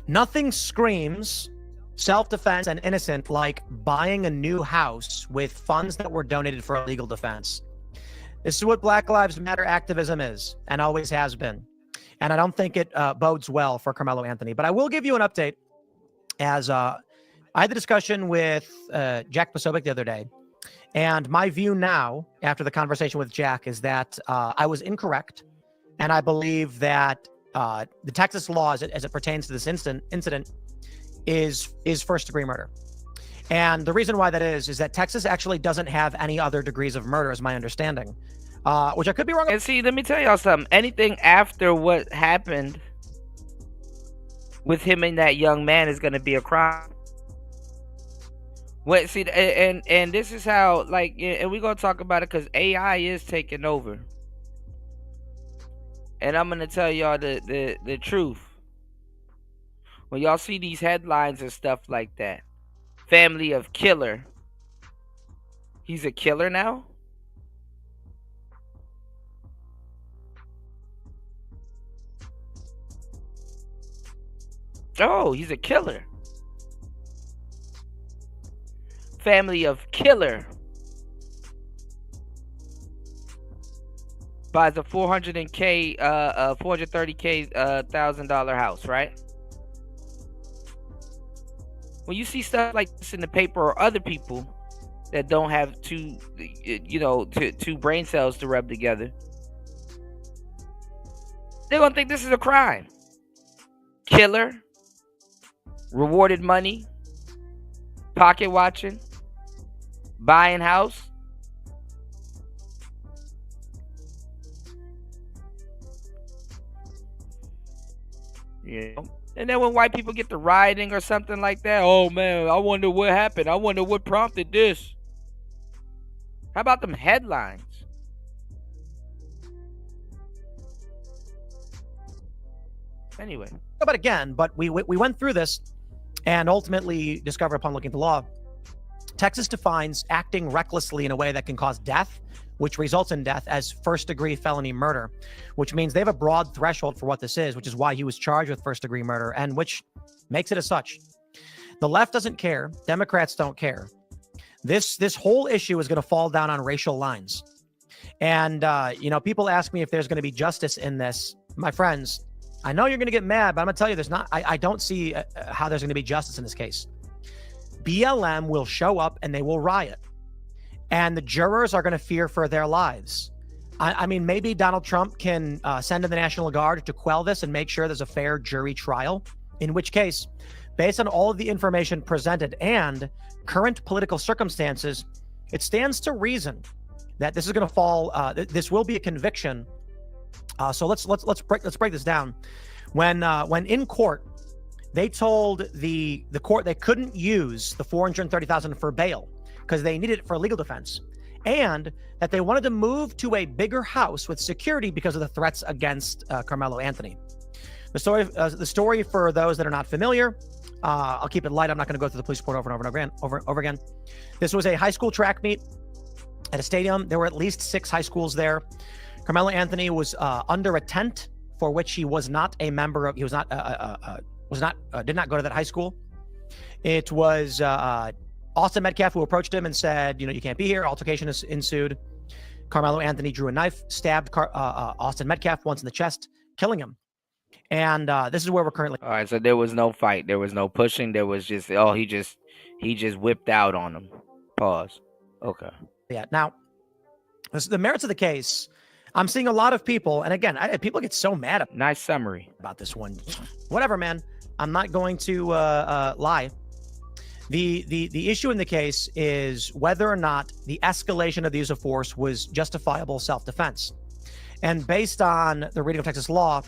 nothing screams self-defense and innocent like buying a new house with funds that were donated for legal defense. This is what Black Lives Matter activism is and always has been. And I don't think it bodes well for Carmelo Anthony. But I will give you an update as I had the discussion with Jack Posobiec the other day. And my view now, after the conversation with Jack, is that I was incorrect. And I believe that the Texas law, as it pertains to this incident, is first-degree murder. And the reason why that is that Texas actually doesn't have any other degrees of murder, is my understanding, which I could be wrong. And see, let me tell y'all something. Anything after what happened with him and that young man is going to be a crime. What? See, and this is how, like, and we're gonna talk about it because AI is taking over. And I'm gonna tell y'all the truth. When y'all see these headlines and stuff like that, family of killer. He's a killer now? Oh, he's a killer. Family of killer buys a $430,000 house, right? When you see stuff like this in the paper, or other people that don't have two brain cells to rub together, they're gonna think this is a crime. Killer, rewarded money, pocket watching, buying house. You know? And then when white people get to rioting or something like that, oh man, I wonder what happened. I wonder what prompted this. How about them headlines? Anyway. But again, we went through this and ultimately discovered upon looking at the law, Texas defines acting recklessly in a way that can cause death, which results in death, as first-degree felony murder, which means they have a broad threshold for what this is, which is why he was charged with first-degree murder, and which makes it as such. The left doesn't care. Democrats don't care. This whole issue is going to fall down on racial lines. And, people ask me if there's going to be justice in this. My friends, I know you're going to get mad, but I'm going to tell you there's not. I don't see how there's going to be justice in this case. BLM will show up and they will riot. And the jurors are going to fear for their lives. I mean, maybe Donald Trump can send in the National Guard to quell this and make sure there's a fair jury trial, in which case, based on all of the information presented and current political circumstances, it stands to reason that this is going to fall. This will be a conviction. So let's break this down. When in court, they told the court they couldn't use the $430,000 for bail because they needed it for legal defense, and that they wanted to move to a bigger house with security because of the threats against Carmelo Anthony. The story for those that are not familiar, I'll keep it light. I'm not going to go through the police report over and over again. This was a high school track meet at a stadium. There were at least 6 high schools there. Carmelo Anthony was under a tent for which he was not a member of. He was not did not go to that high school. It was Austin Metcalf who approached him and said, you can't be here. Altercation ensued. Carmelo Anthony drew a knife, stabbed Austin Metcalf once in the chest, killing him. And this is where we're currently. All right, so there was no fight. There was no pushing. There was just, he just whipped out on him. Pause. Okay. Yeah. Now, the merits of the case, I'm seeing a lot of people, and again, people get so mad. Nice summary about this one. Whatever, man. I'm not going to lie. The issue in the case is whether or not the escalation of the use of force was justifiable self-defense. And based on the reading of Texas law,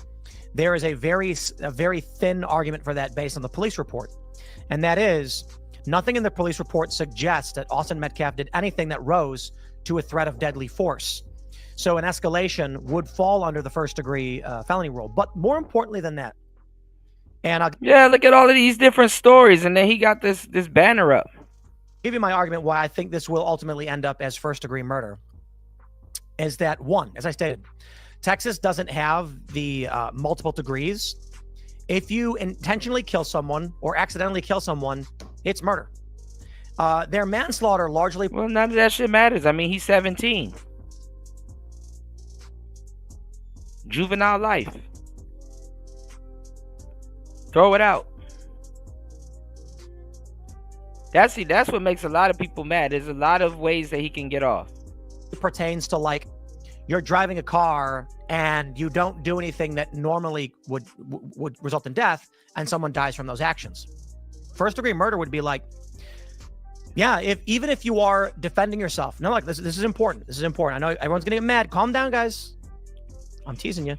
there is a very thin argument for that based on the police report. And that is, nothing in the police report suggests that Austin Metcalf did anything that rose to a threat of deadly force. So an escalation would fall under the first-degree felony rule. But more importantly than that, yeah, look at all of these different stories, and then he got this banner up. Give you my argument why I think this will ultimately end up as first-degree murder. Is that, one, as I stated, Texas doesn't have the multiple degrees. If you intentionally kill someone or accidentally kill someone, it's murder. Their manslaughter largely. Well, none of that shit matters. I mean, he's 17. Juvenile life. Throw it out. That's what makes a lot of people mad. There's a lot of ways that he can get off. It pertains to, like, you're driving a car and you don't do anything that normally would result in death, and someone dies from those actions. First degree murder would be like, yeah, even if you are defending yourself. No, like, this is important. This is important. I know everyone's gonna get mad. Calm down, guys. I'm teasing you.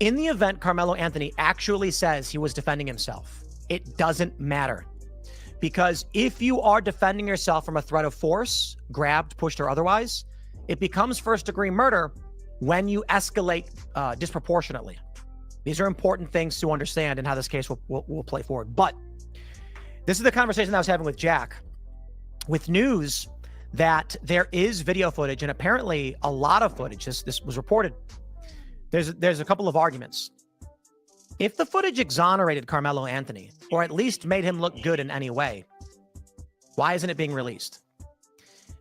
In the event Carmelo Anthony actually says he was defending himself, it doesn't matter. Because if you are defending yourself from a threat of force, grabbed, pushed, or otherwise, it becomes first-degree murder when you escalate disproportionately. These are important things to understand and how this case will play forward. But this is the conversation that I was having with Jack, with news that there is video footage, and apparently a lot of footage. This was reported. There's a couple of arguments. If the footage exonerated Carmelo Anthony, or at least made him look good in any way, why isn't it being released?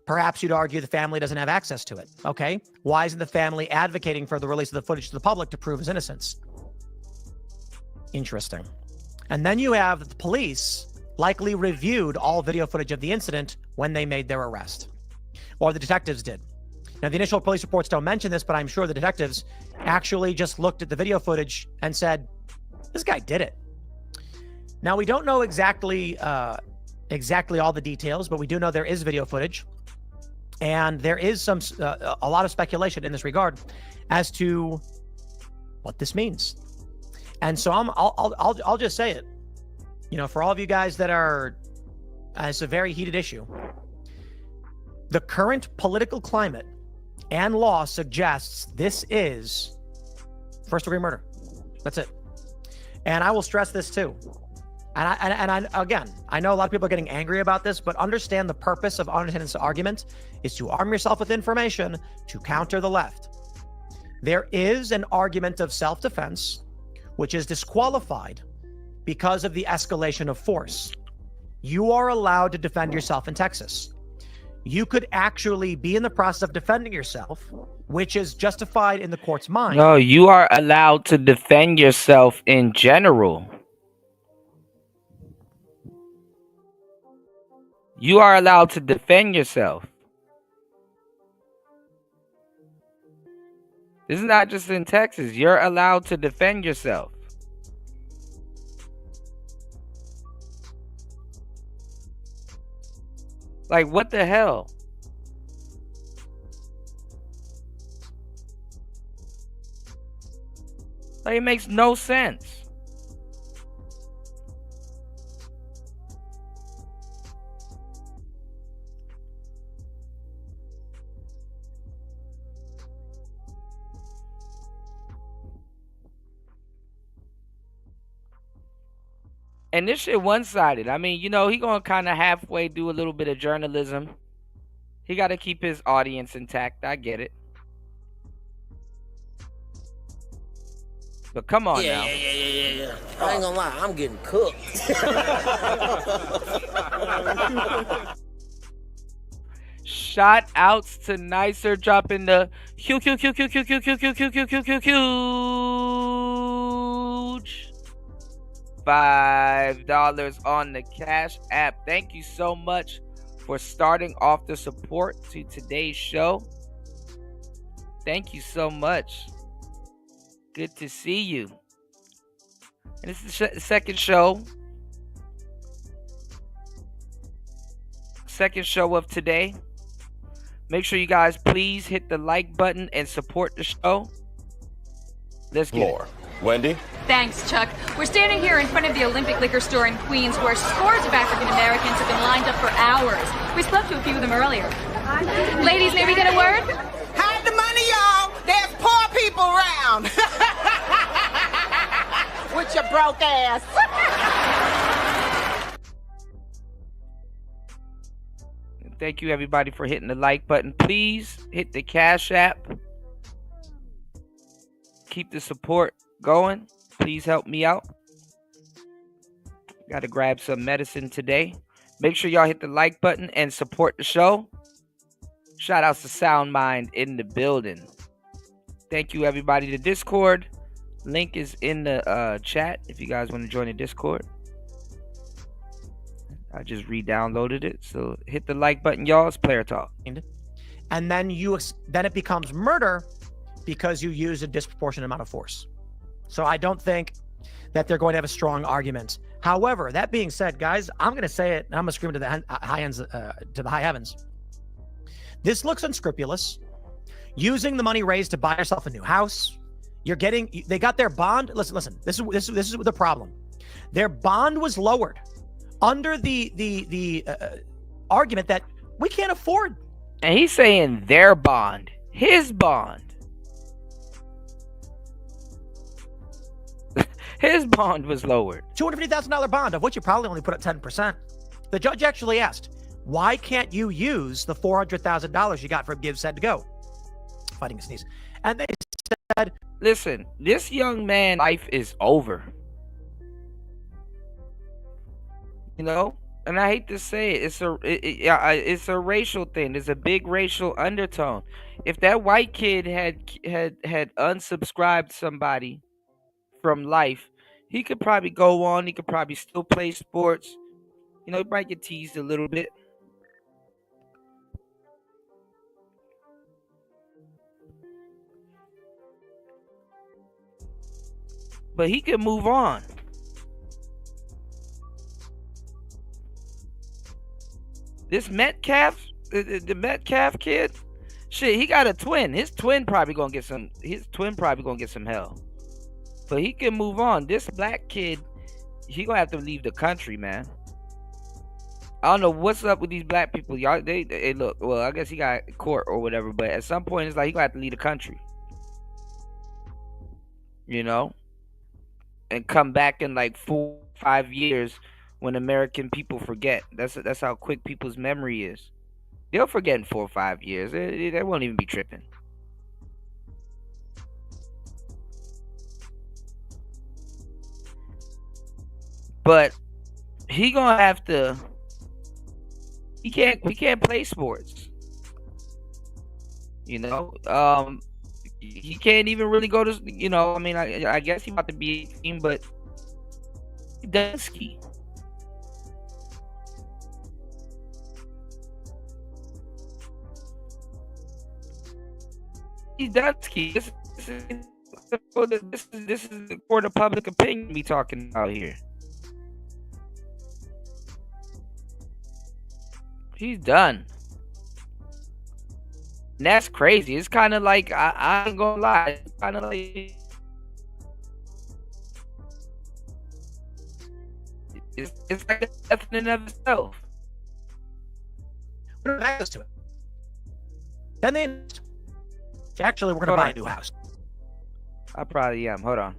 Perhaps you'd argue the family doesn't have access to it. Okay. Why isn't the family advocating for the release of the footage to the public to prove his innocence? Interesting. And then you have the police likely reviewed all video footage of the incident when they made their arrest, or the detectives did. Now, the initial police reports don't mention this, but I'm sure the detectives actually just looked at the video footage and said, this guy did it. Now, we don't know exactly all the details, but we do know there is video footage. And there is a lot of speculation in this regard as to what this means. And so I'll just say it. You know, for all of you guys that are, it's a very heated issue. The current political climate and law suggests this is first-degree murder. That's it. And I will stress this too. And again, I know a lot of people are getting angry about this, but understand the purpose of unattended argument is to arm yourself with information to counter the left. There is an argument of self-defense, which is disqualified because of the escalation of force. You are allowed to defend yourself in Texas. You could actually be in the process of defending yourself, which is justified in the court's mind. No, you are allowed to defend yourself in general. You are allowed to defend yourself. This is not just in Texas. You're allowed to defend yourself. Like, what the hell? Like, it makes no sense. And this shit one-sided. I mean, you know, he gonna kind of halfway do a little bit of journalism. He got to keep his audience intact. I get it. But come on now. Yeah. I ain't gonna lie, I'm getting cooked. Shout outs to Nicer dropping the huge $5 on the Cash App. Thank you so much for starting off the support to today's show. Thank you so much. Good to see you. And this is the second show. Second show of today. Make sure you guys please hit the like button and support the show. Let's get it. Wendy? Thanks, Chuck. We're standing here in front of the Olympic Liquor Store in Queens where scores of African Americans have been lined up for hours. We spoke to a few of them earlier. Ladies, may we get a word? Hide the money, y'all. There's poor people around. With your broke ass. Thank you, everybody, for hitting the like button. Please hit the Cash App. Keep the support going. Please help me out. Got to grab some medicine today. Make sure y'all hit the like button and support the show. Shout outs to Sound Mind in the building. Thank you, everybody. The Discord, Link is in the chat if you guys want to join the Discord. I just re-downloaded it. So hit the like button, y'all. It's player talk. And then then it becomes murder because you use a disproportionate amount of force. So I don't think that they're going to have a strong argument. However, that being said, guys, I'm going to say it, and I'm going to scream to the high heavens. This looks unscrupulous. Using the money raised to buy yourself a new house. They got their bond. Listen. This is the problem. Their bond was lowered under the argument that we can't afford. And he's saying their bond, his bond. His bond was lowered. $250,000 bond, of which you probably only put up 10%. The judge actually asked, why can't you use the $400,000 you got from Give Said to Go? Fighting a sneeze. And they said, listen, this young man's life is over. You know? And I hate to say it, it's a racial thing. There's a big racial undertone. If that white kid had unsubscribed somebody from life, he could probably go on. He could probably still play sports. You know, he might get teased a little bit. But he could move on. This Metcalf, the Metcalf kid, shit, he got a twin. His twin probably gonna get some hell. But he can move on. This black kid, he gonna have to leave the country, man. I don't know what's up with these black people. Y'all, they look. Well, I guess he got court or whatever. But at some point, it's like he gonna have to leave the country. You know, and come back in like 4-5 years when American people forget. That's how quick people's memory is. They'll forget in 4 or 5 years. They won't even be tripping. But he gonna have to. He can't play sports. You know, he can't even really go to. You know, I mean, I guess he about to be 18, but he does ski. He's done ski. This is the court of public opinion we talking about here. He's done. And that's crazy. It's kind of like, I ain't gonna lie. It's kind of like, it's like a death in and of itself. What access to it? Then they actually, we're going to buy a new house. I probably am. Hold on.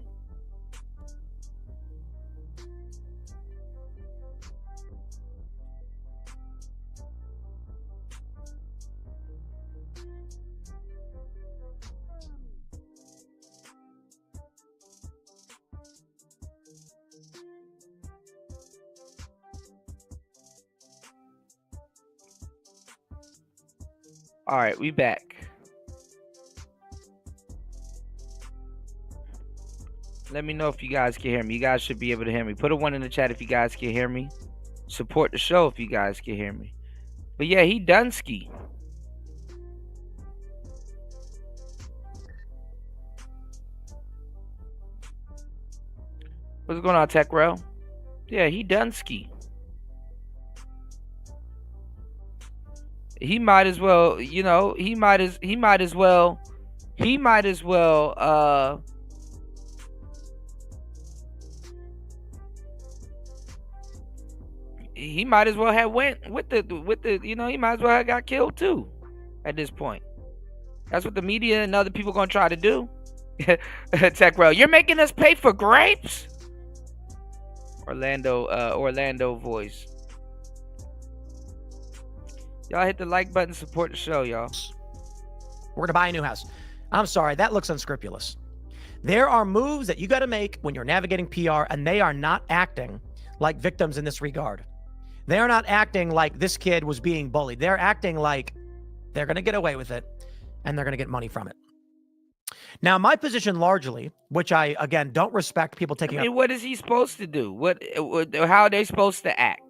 All right, we back. Let me know if you guys can hear me. You guys should be able to hear me. Put a 1 in the chat if you guys can hear me. Support the show if you guys can hear me. But yeah, he done ski. What's going on, Tech Rail? Yeah, he done ski. He might as well, you know, he might as well have went with the you know, he might as well have got killed too at this point. That's what the media and other people gonna try to do. Tech Rail, you're making us pay for grapes? Orlando voice. Y'all hit the like button, support the show, y'all. We're gonna buy a new house. I'm sorry, that looks unscrupulous. There are moves that you got to make when you're navigating PR, and they are not acting like victims in this regard. They are not acting like this kid was being bullied. They're acting like they're gonna get away with it, and they're gonna get money from it. Now, my position largely, which I, again, don't respect people taking I mean, what is he supposed to do? How are they supposed to act?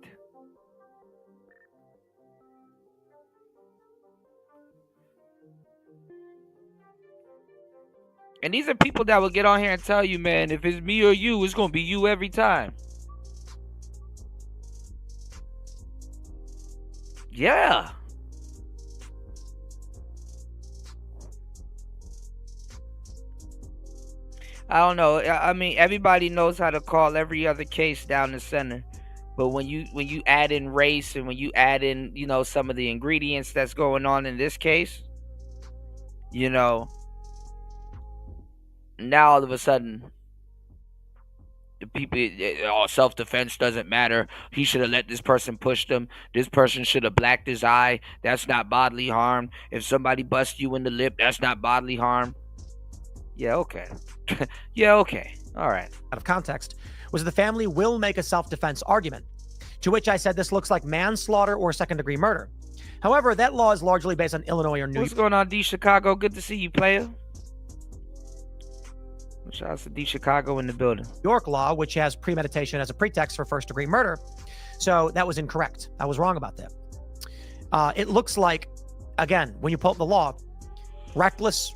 And these are people that will get on here and tell you, man, if it's me or you, it's going to be you every time. Yeah. I don't know. I mean, everybody knows how to call every other case down the center. But when you add in race and when you add in, some of the ingredients that's going on in this case, now all of a sudden the people, self-defense doesn't matter. He should have let this person push them. This person should have blacked his eye. That's not bodily harm. If somebody busts you in the lip, that's not bodily harm. Yeah, okay. Yeah, okay. All right. Out of context, was the family will make a self-defense argument, to which I said this looks like manslaughter or second-degree murder. However, that law is largely based on Illinois or New York. What's going on, D Chicago? Good to see you, player. Shout out to D Chicago in the building. York law, which has premeditation as a pretext for first-degree murder. So that was incorrect. I was wrong about that. It looks like, again, when you pull up the law, reckless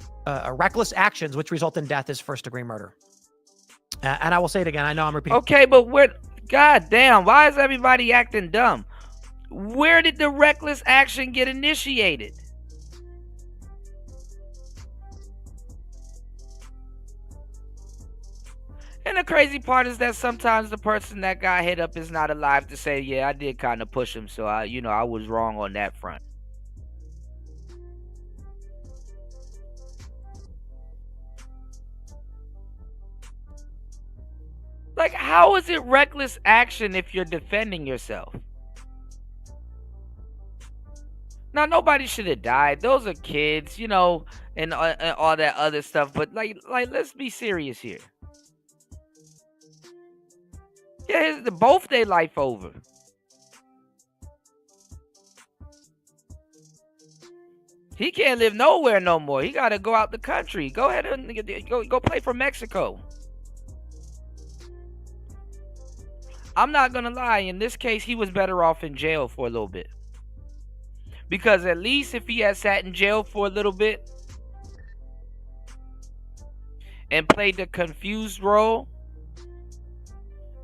actions which result in death is first-degree murder. And I will say it again. I know I'm repeating. Okay, but God damn, why is everybody acting dumb? Where did the reckless action get initiated? And the crazy part is that sometimes the person that got hit up is not alive to say, yeah, I did kind of push him, so I was wrong on that front. Like, how is it reckless action if you're defending yourself? Now, nobody should have died. Those are kids, and all that other stuff. But like, let's be serious here. Yeah, both their life over. He can't live nowhere no more. He got to go out the country. Go ahead and go play for Mexico. I'm not going to lie. In this case, he was better off in jail for a little bit. Because at least if he had sat in jail for a little bit and played the confused role,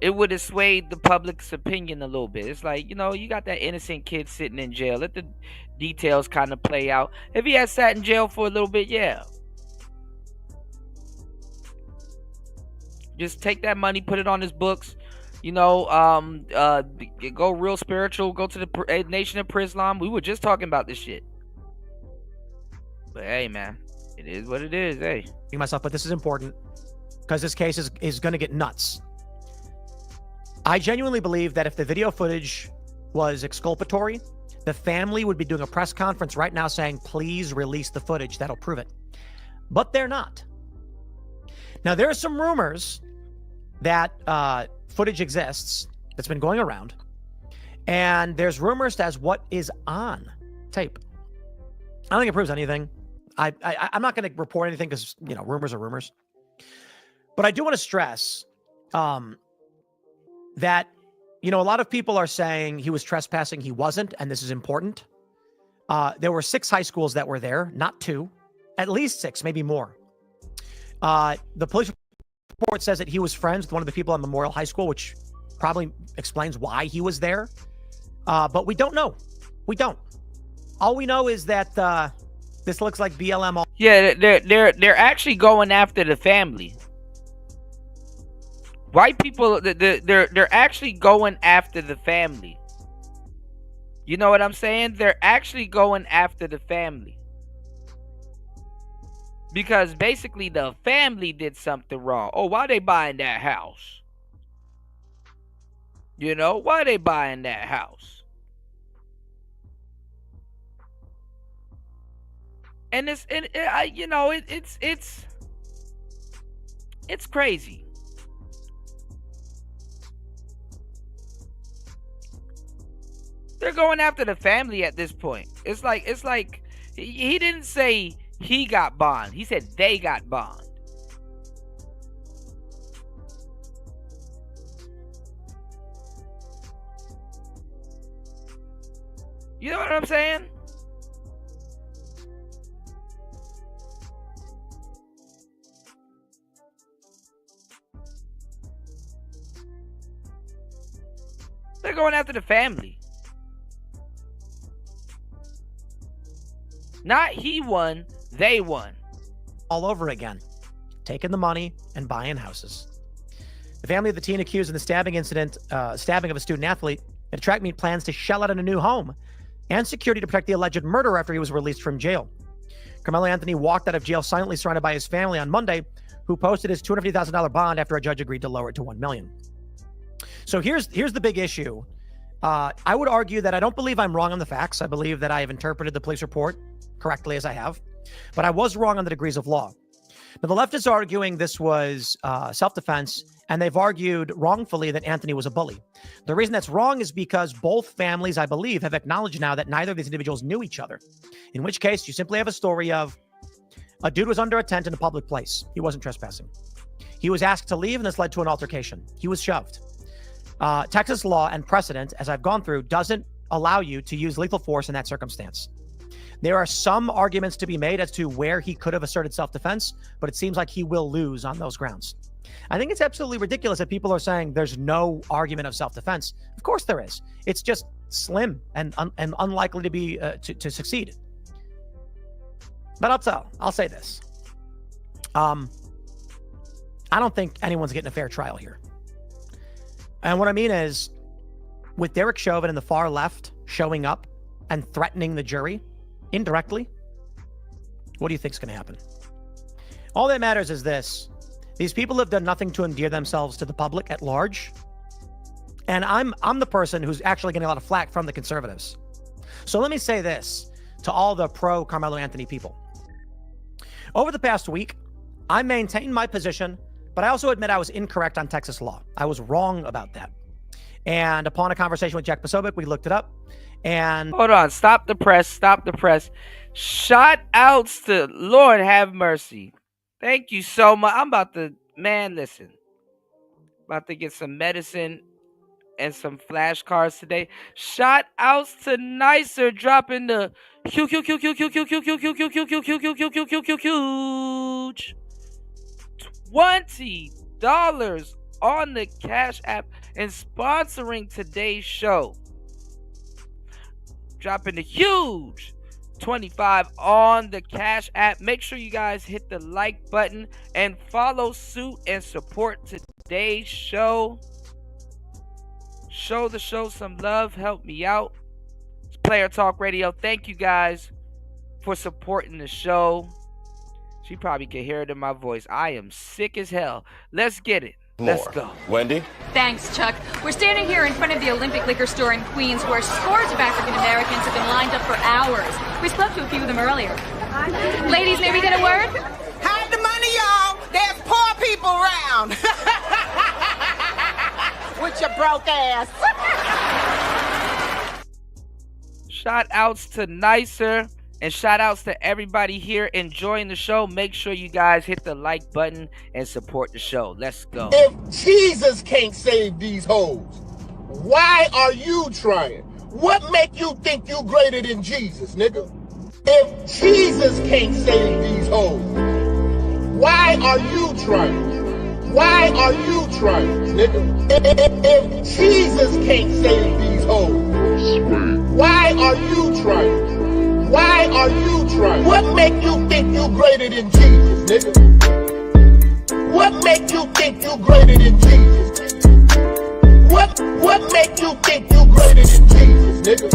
it would have swayed the public's opinion a little bit. It's like, you got that innocent kid sitting in jail. Let the details kind of play out. If he had sat in jail for a little bit, yeah. Just take that money, put it on his books. Go real spiritual. Go to the Nation of Islam. We were just talking about this shit. But hey, man, it is what it is. Hey, myself, but this is important because this case is going to get nuts. I genuinely believe that if the video footage was exculpatory, the family would be doing a press conference right now saying, please release the footage. That'll prove it. But they're not. Now, there are some rumors that footage exists that's been going around, and there's rumors as what is on tape. I don't think it proves anything. I'm not going to report anything because, rumors are rumors. But I do want to stress that, a lot of people are saying he was trespassing. He wasn't, and this is important. There were 6 high schools that were there, not 2, at least 6, maybe more. The police report says that he was friends with one of the people on Memorial High School, which probably explains why he was there. But we don't know. We don't. All we know is that this looks like BLM. Yeah, they're actually going after the family. White people, they're actually going after the family. You know what I'm saying? They're actually going after the family. Because basically the family did something wrong. Oh, why they buying that house? Why they buying that house? And it's crazy. They're going after the family at this point. It's like he didn't say he got bond. He said they got bond. You know what I'm saying? They're going after the family. Not he won, they won. All over again, taking the money and buying houses. The family of the teen accused in the stabbing incident, stabbing of a student athlete, had track meet plans to shell out in a new home and security to protect the alleged murderer after he was released from jail. Carmelo Anthony walked out of jail silently, surrounded by his family on Monday, who posted his $250,000 bond after a judge agreed to lower it to $1 million. So here's the big issue. I would argue that I don't believe I'm wrong on the facts. I believe that I have interpreted the police report correctly as I have, but I was wrong on the degrees of law. Now, the left is arguing this was self-defense, and they've argued wrongfully that Anthony was a bully. The reason that's wrong is because both families, I believe, have acknowledged now that neither of these individuals knew each other, in which case you simply have a story of a dude was under a tent in a public place. He wasn't trespassing. He was asked to leave, and this led to an altercation. He was shoved. Texas law and precedent, as I've gone through, doesn't allow you to use lethal force in that circumstance. There are some arguments to be made as to where he could have asserted self-defense, but it seems like he will lose on those grounds. I think it's absolutely ridiculous that people are saying there's no argument of self-defense. Of course there is. It's just slim and unlikely to be to succeed. But I'll say this. I don't think anyone's getting a fair trial here. And what I mean is, with Derek Chauvin and the far left showing up and threatening the jury indirectly, what do you think is going to happen? All that matters is this. These people have done nothing to endear themselves to the public at large. And I'm the person who's actually getting a lot of flack from the conservatives. So let me say this to all the pro Carmelo Anthony people. Over the past week, I maintained my position, but I also admit I was incorrect on Texas law. I was wrong about that. And upon a conversation with Jack Posobiec, we looked it up. And hold on, stop the press. Shout outs to Lord have mercy. Thank you so much. I'm about to, listen. About to get some medicine and some flashcards today. Shout outs to Nicer dropping the huge $20 on the Cash App and sponsoring today's show. Dropping the huge 25 on the Cash App. Make sure you guys hit the like button and follow suit and support today's show. Show the show some love. Help me out. It's Player Talk Radio. Thank you guys for supporting the show. She probably can hear it in my voice. I am sick as hell. Let's get it. Let's go. Wendy? Thanks, Chuck. We're standing here in front of the Olympic Liquor Store in Queens, where scores of African Americans have been lined up for hours. We spoke to a few of them earlier. Ladies, may we get a word? Hide the money, y'all. There's poor people around. With your broke ass. Shout outs to Nicer. And shout outs to everybody here enjoying the show. Make sure you guys hit the like button and support the show. Let's go. If Jesus can't save these hoes, why are you trying? What make you think you greater than Jesus, nigga? If Jesus can't save these hoes, why are you trying? Why are you trying, nigga? If Jesus can't save these hoes, why are you trying? Why are you trying? What make you think you greater than Jesus, nigga? What make you think you greater than Jesus? What make you think you greater than Jesus, nigga?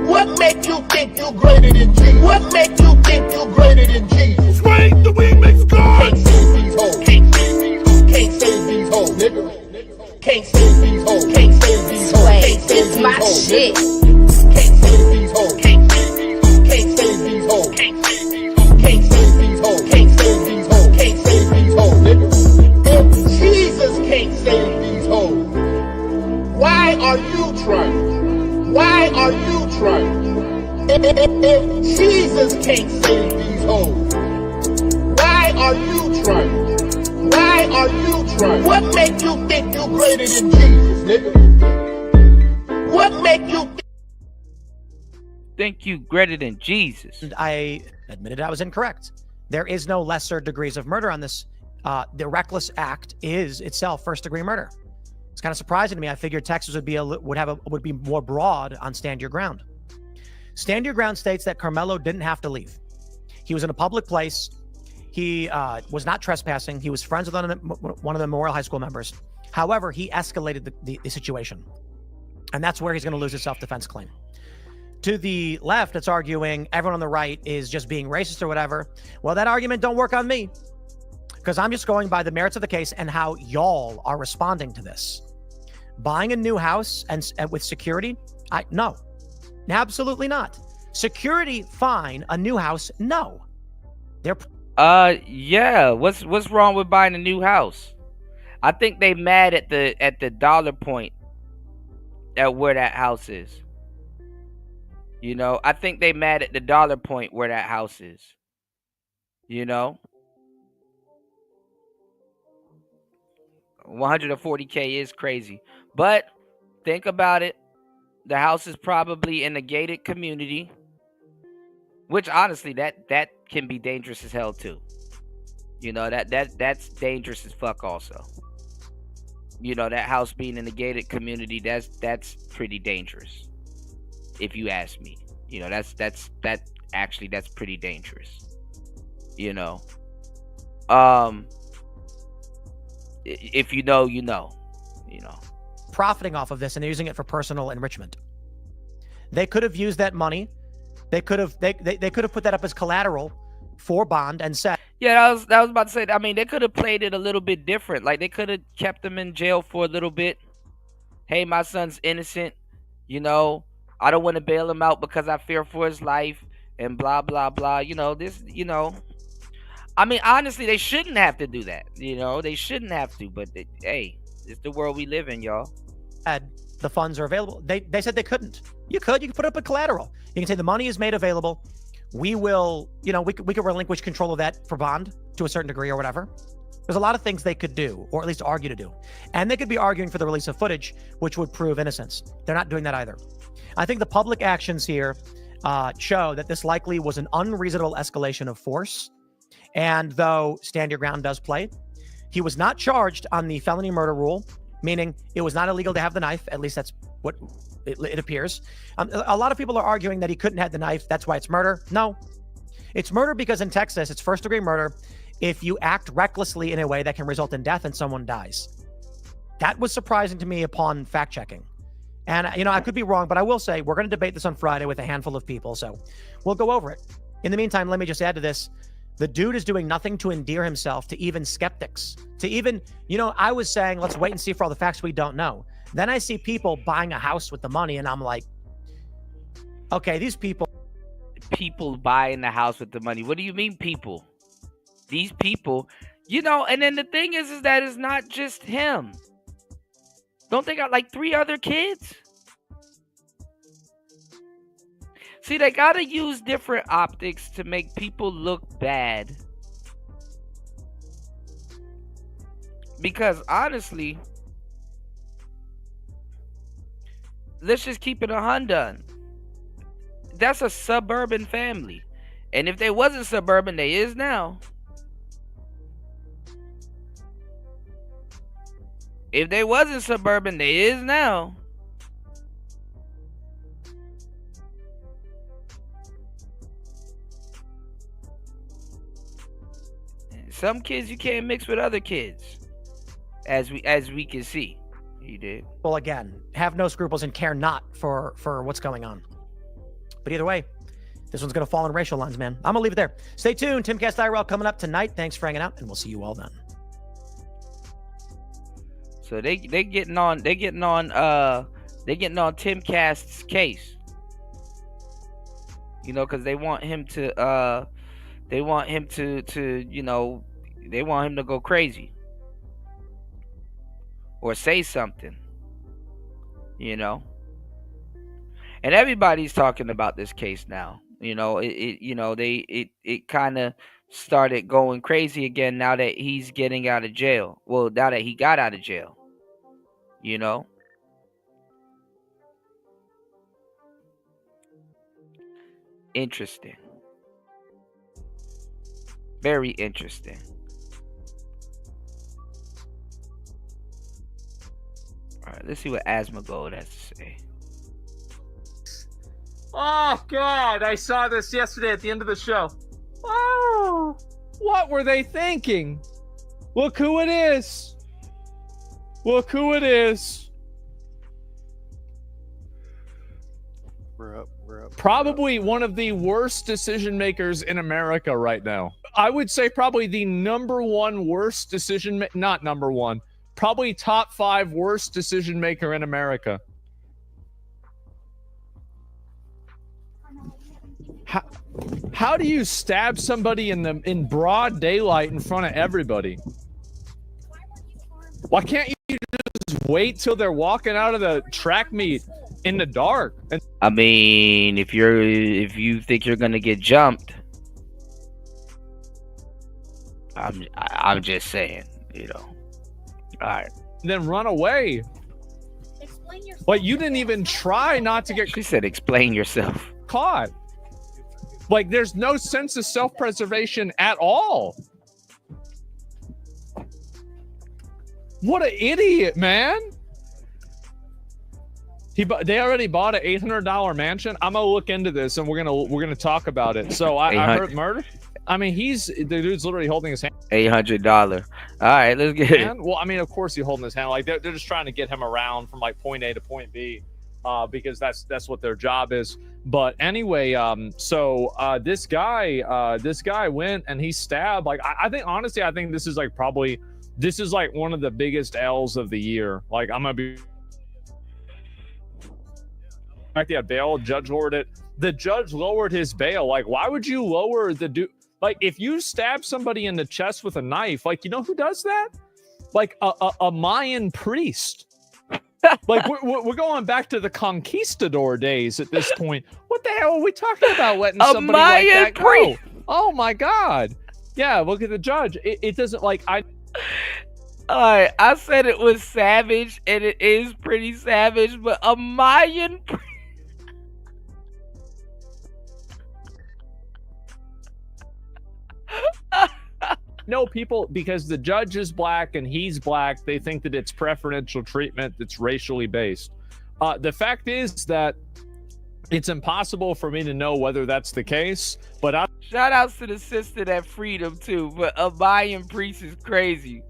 What make you think you greater than Jesus? What make you think you greater than Jesus? Swing the remix God! Can't save these hoes. Can't save these hoes. Can't save these hoes, nigga. Can't save these hoes. Can't save these hoes. Can't save these hoes. Shit. Can't save these hoes. Can't save these hoes. Can't save these hoes. Can't save these hoes. Can't save these hoes. Can't save these hoes, nigga. If Jesus can't save these hoes, why are you trying? Why are you trying? If Jesus can't save trying? What make you think you greater than Jesus, nigga? What make you think you greater than Jesus? And I admitted I was incorrect. There is no lesser degrees of murder on this. The reckless act is itself first-degree murder. It's kind of surprising to me. I figured Texas would be more broad on stand your ground. Stand your ground states that Carmelo didn't have to leave. He was in a public place. He was not trespassing. He was friends with one of the Memorial High School members. However, he escalated the situation, and that's where he's going to lose his self-defense claim. To the left, it's arguing everyone on the right is just being racist or whatever. Well, that argument don't work on me, because I'm just going by the merits of the case and how y'all are responding to this. Buying a new house and with security? No, absolutely not. Security, fine. A new house, no. Yeah. What's wrong with buying a new house? I think they mad at the dollar point at where that house is. You know, I think they mad at the dollar point where that house is. You know, 140K is crazy, but think about it. The house is probably in a gated community, which honestly, that can be dangerous as hell too. You know, that's dangerous as fuck also. You know, that house being in a gated community, that's pretty dangerous. If you ask me, you know, that's pretty dangerous. You know, if you know, you know. Profiting off of this and using it for personal enrichment. They could have used that money. They could have put that up as collateral for bond and said. Yeah, I was about to say. I mean, they could have played it a little bit different. Like they could have kept him in jail for a little bit. Hey, my son's innocent. You know, I don't want to bail him out because I fear for his life and blah blah blah. You know this. You know, I mean, honestly, they shouldn't have to do that. You know, they shouldn't have to. But hey, it's the world we live in, y'all. The funds are available. They said they couldn't. You could put up a collateral. You can say the money is made available. We will, you know, we could relinquish control of that for bond to a certain degree or whatever. There's a lot of things they could do, or at least argue to do. And they could be arguing for the release of footage, which would prove innocence. They're not doing that either. I think the public actions here show that this likely was an unreasonable escalation of force. And though stand your ground does play, he was not charged on the felony murder rule, meaning it was not illegal to have the knife. At least that's what it appears. A lot of people are arguing that he couldn't have the knife. That's why it's murder. No, it's murder because in Texas, it's first-degree murder if you act recklessly in a way that can result in death and someone dies. That was surprising to me upon fact-checking. And, you know, I could be wrong, but I will say we're going to debate this on Friday with a handful of people, so we'll go over it. In the meantime, let me just add to this. The dude is doing nothing to endear himself to even skeptics, to even, you know, I was saying, let's wait and see for all the facts we don't know. Then I see people buying a house with the money, and I'm like, okay, these people buying the house with the money. What do you mean, people? These people, you know, and then the thing is that it's not just him. Don't they got like 3 other kids? See, they gotta use different optics to make people look bad. Because honestly, let's just keep it 100. That's a suburban family. And if they wasn't suburban, they is now. If they wasn't suburban, they is now. Some kids you can't mix with other kids, as we can see. You did. Well, again, have no scruples and care not for what's going on. But either way, this one's going to fall on racial lines, man. I'm going to leave it there. Stay tuned. Timcast IRL coming up tonight. Thanks for hanging out, and we'll see you all then. So they getting on Timcast's case. You know, because they want him to you know, they want him to go crazy or say something, you know. And everybody's talking about this case now. You know, it kind of started going crazy again now that he's getting out of jail. Well, now that he got out of jail, you know? Interesting. Very interesting. All right, let's see what Asmongold has to say. Oh, God, I saw this yesterday at the end of the show. Oh, what were they thinking? Look who it is. Look who it is. We're up. Probably one of the worst decision makers in America right now. I would say probably the number one worst decision, not number one, probably top 5 worst decision maker in America. How do you stab somebody in broad daylight in front of everybody? Why can't you just wait till they're walking out of the track meet in the dark? I mean, if you think you're gonna get jumped, I'm just saying, you know. All right. Then run away. Explain yourself. Like, you didn't even try not to get. She said, "Explain yourself." Caught. Like, there's no sense of self-preservation at all. What an idiot, man. They already bought an $800 mansion. I'm gonna look into this and we're gonna talk about it. So I heard murder. I mean, the dude's literally holding his hand. $800. All right, let's get it. Well, I mean, of course he's holding his hand. Like, they're just trying to get him around from like point A to point B, because that's what their job is. But anyway, this guy went and he stabbed. Like, I think honestly, I think this is like one of the biggest L's of the year. Like, I'm gonna be. Yeah, bail. Judge lowered it. The judge lowered his bail. Like, why would you lower the dude? Like, if you stab somebody in the chest with a knife, like, you know who does that? Like a Mayan priest. Like, we're going back to the conquistador days at this point. What the hell are we talking about? Letting somebody like that go? Oh my God! Yeah, look at the judge. It doesn't like I. All right, I said it was savage, and it is pretty savage, but a Mayan priest. No, people, because the judge is black and he's black, they think that it's preferential treatment that's racially based. The fact is that it's impossible for me to know whether that's the case, but shout outs to the sister that freed him too, but a Mayan priest is crazy.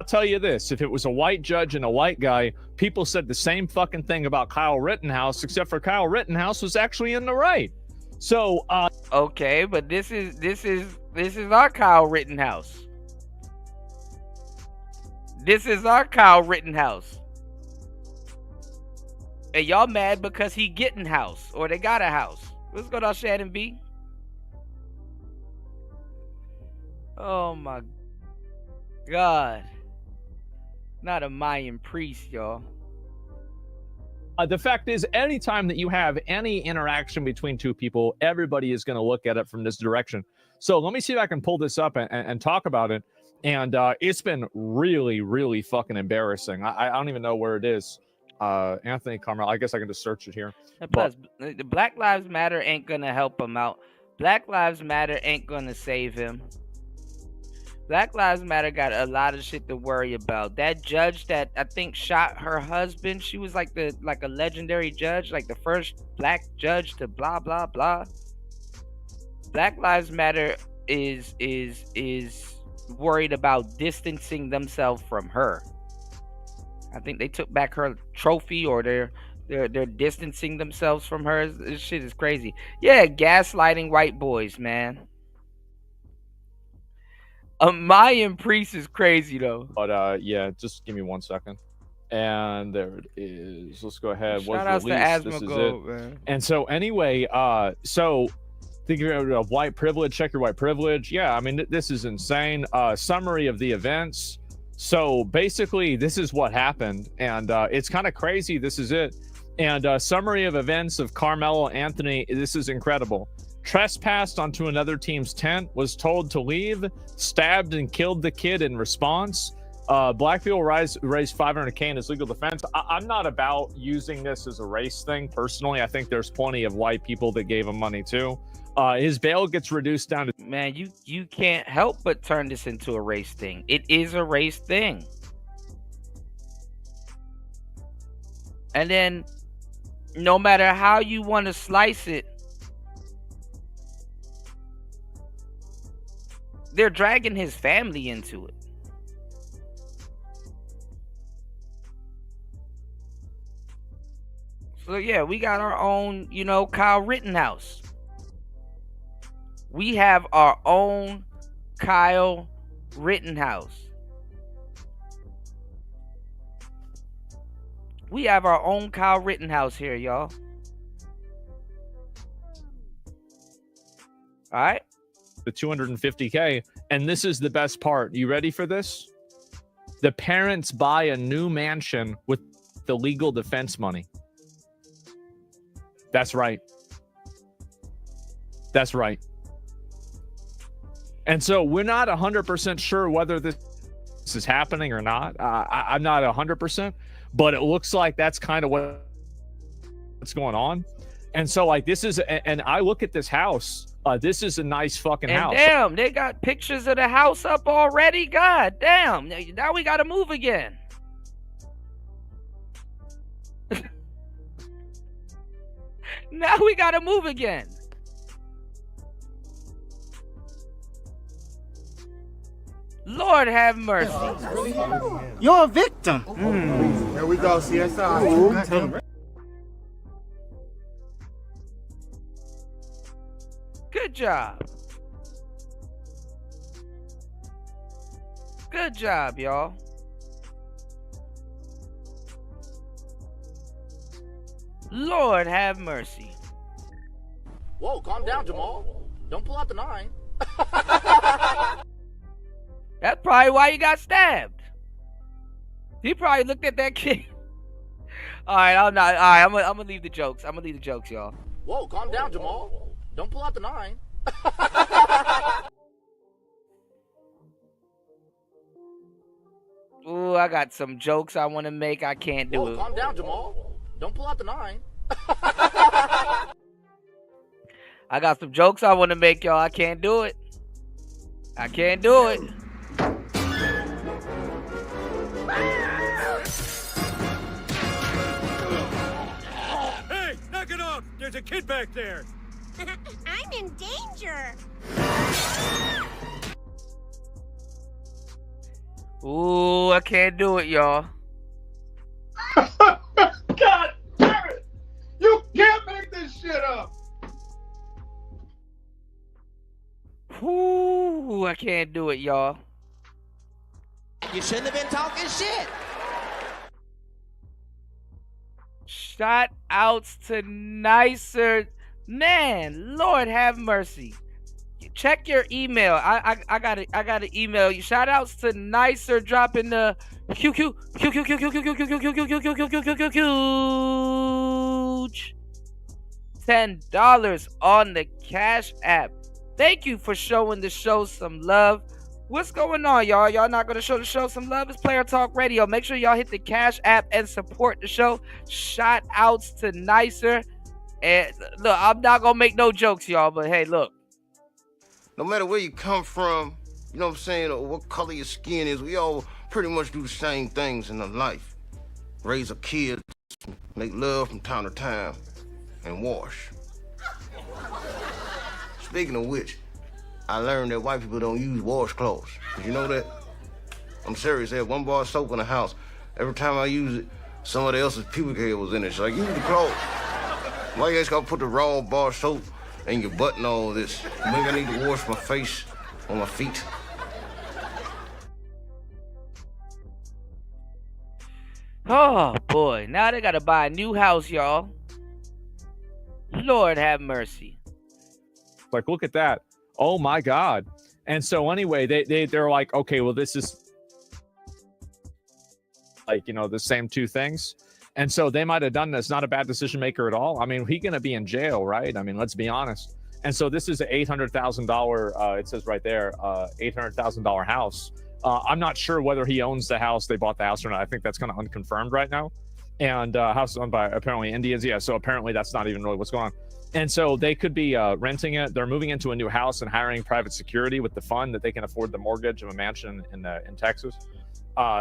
I'll tell you this, if it was a white judge and a white guy, people said the same fucking thing about Kyle Rittenhouse, except for Kyle Rittenhouse was actually in the right. So, okay, but this is our Kyle Rittenhouse. This is our Kyle Rittenhouse. And y'all mad because he getting house, or they got a house. What's going on, Shannon B? Oh my God. Not a Mayan priest, y'all. The fact is, anytime that you have any interaction between two people, everybody is going to look at it from this direction. So let me see if I can pull this up and talk about it. And it's been really, really fucking embarrassing. I don't even know where it is. Anthony Carmel. I guess I can just search it here. And plus, the Black Lives Matter ain't going to help him out. Black Lives Matter ain't going to save him. Black Lives Matter got a lot of shit to worry about. That judge that I think shot her husband, she was like a legendary judge, like the first black judge to blah blah blah. Black Lives Matter is worried about distancing themselves from her. I think they took back her trophy, or they're distancing themselves from her. This shit is crazy. Yeah, gaslighting white boys, man. A Mayan priest is crazy though. But yeah, just give me 1 second. And there it is. Let's go ahead. Shout out to Asmongold, man. And so anyway, so think of white privilege, check your white privilege. Yeah, I mean, this is insane. Summary of the events. So basically, this is what happened. And it's kind of crazy. This is it. And summary of events of Carmelo Anthony. This is incredible. trespassed onto another team's tent, was told to leave, stabbed and killed the kid in response. Black people raised $500K in his legal defense. I'm not about using this as a race thing personally. I think there's plenty of white people that gave him money too. His bail gets reduced down to... Man, you can't help but turn this into a race thing. It is a race thing. And then, no matter how you want to slice it, they're dragging his family into it. So yeah, we got our own, Kyle Rittenhouse. We have our own Kyle Rittenhouse. We have our own Kyle Rittenhouse here, y'all. All right. The $250K. And this is the best part. You ready for this? The parents buy a new mansion with the legal defense money. That's right. That's right. And so we're not 100% sure whether this is happening or not. I'm not 100%, but it looks like that's kind of what's going on. And so, like, this is, and I look at this house. This is a nice fucking house. Damn, they got pictures of the house up already. God damn. Now we got to move again. Now we got to move again. Lord have mercy. You're a victim. Here we go, CSI. Good job. Good job, y'all. Lord have mercy. Whoa, calm down, Jamal. Don't pull out the 9. That's probably why you got stabbed. He probably looked at that kid. All right, I'm not. All right, I'm gonna leave the jokes. I'm gonna leave the jokes, y'all. Whoa, calm down, Jamal. Don't pull out the 9. Ooh, I got some jokes I want to make. I can't do it. Calm down, Jamal. Don't pull out the 9. I got some jokes I want to make, y'all. I can't do it. I can't do it. Hey, knock it off! There's a kid back there. I'm in danger. Ooh, I can't do it, y'all. God damn it! You can't make this shit up! Ooh, I can't do it, y'all. You shouldn't have been talking shit. Shout outs to Nicer. Man, Lord have mercy. Check your email. I got to email you. Shout outs to Nicer dropping the huge $10 on the Cash App. Thank you for showing the show some love. What's going on, y'all? Y'all not going to show the show some love? It's Player Talk Radio. Make sure y'all hit the Cash App and support the show. Shout outs to Nicer. And look, I'm not going to make no jokes, y'all, but hey, look. No matter where you come from, you know what I'm saying, or what color your skin is, we all pretty much do the same things in life. Raise a kid, make love from time to time, and wash. Speaking of which, I learned that white people don't use washcloths. Did you know that? I'm serious. They have one bar of soap in the house. Every time I use it, somebody else's pubic hair was in it. So I use the cloth. Why you guys gotta put the raw bar of soap in your butt and all this? Maybe I need to wash my face or my feet. Oh, boy. Now they got to buy a new house, y'all. Lord have mercy. Like, look at that. Oh, my God. And so anyway, they're like, okay, well, this is like, you know, the same two things. And so they might have done this. Not a bad decision maker at all. I mean, he's going to be in jail, right? I mean, let's be honest. And so this is an $800,000. It says right there, $800,000 house. I'm not sure whether he owns the house. They bought the house or not. I think that's kind of unconfirmed right now. And house is owned by apparently Indians. Yeah, so apparently that's not even really what's going on. And so they could be renting it. They're moving into a new house and hiring private security with the fund that they can afford the mortgage of a mansion in Texas.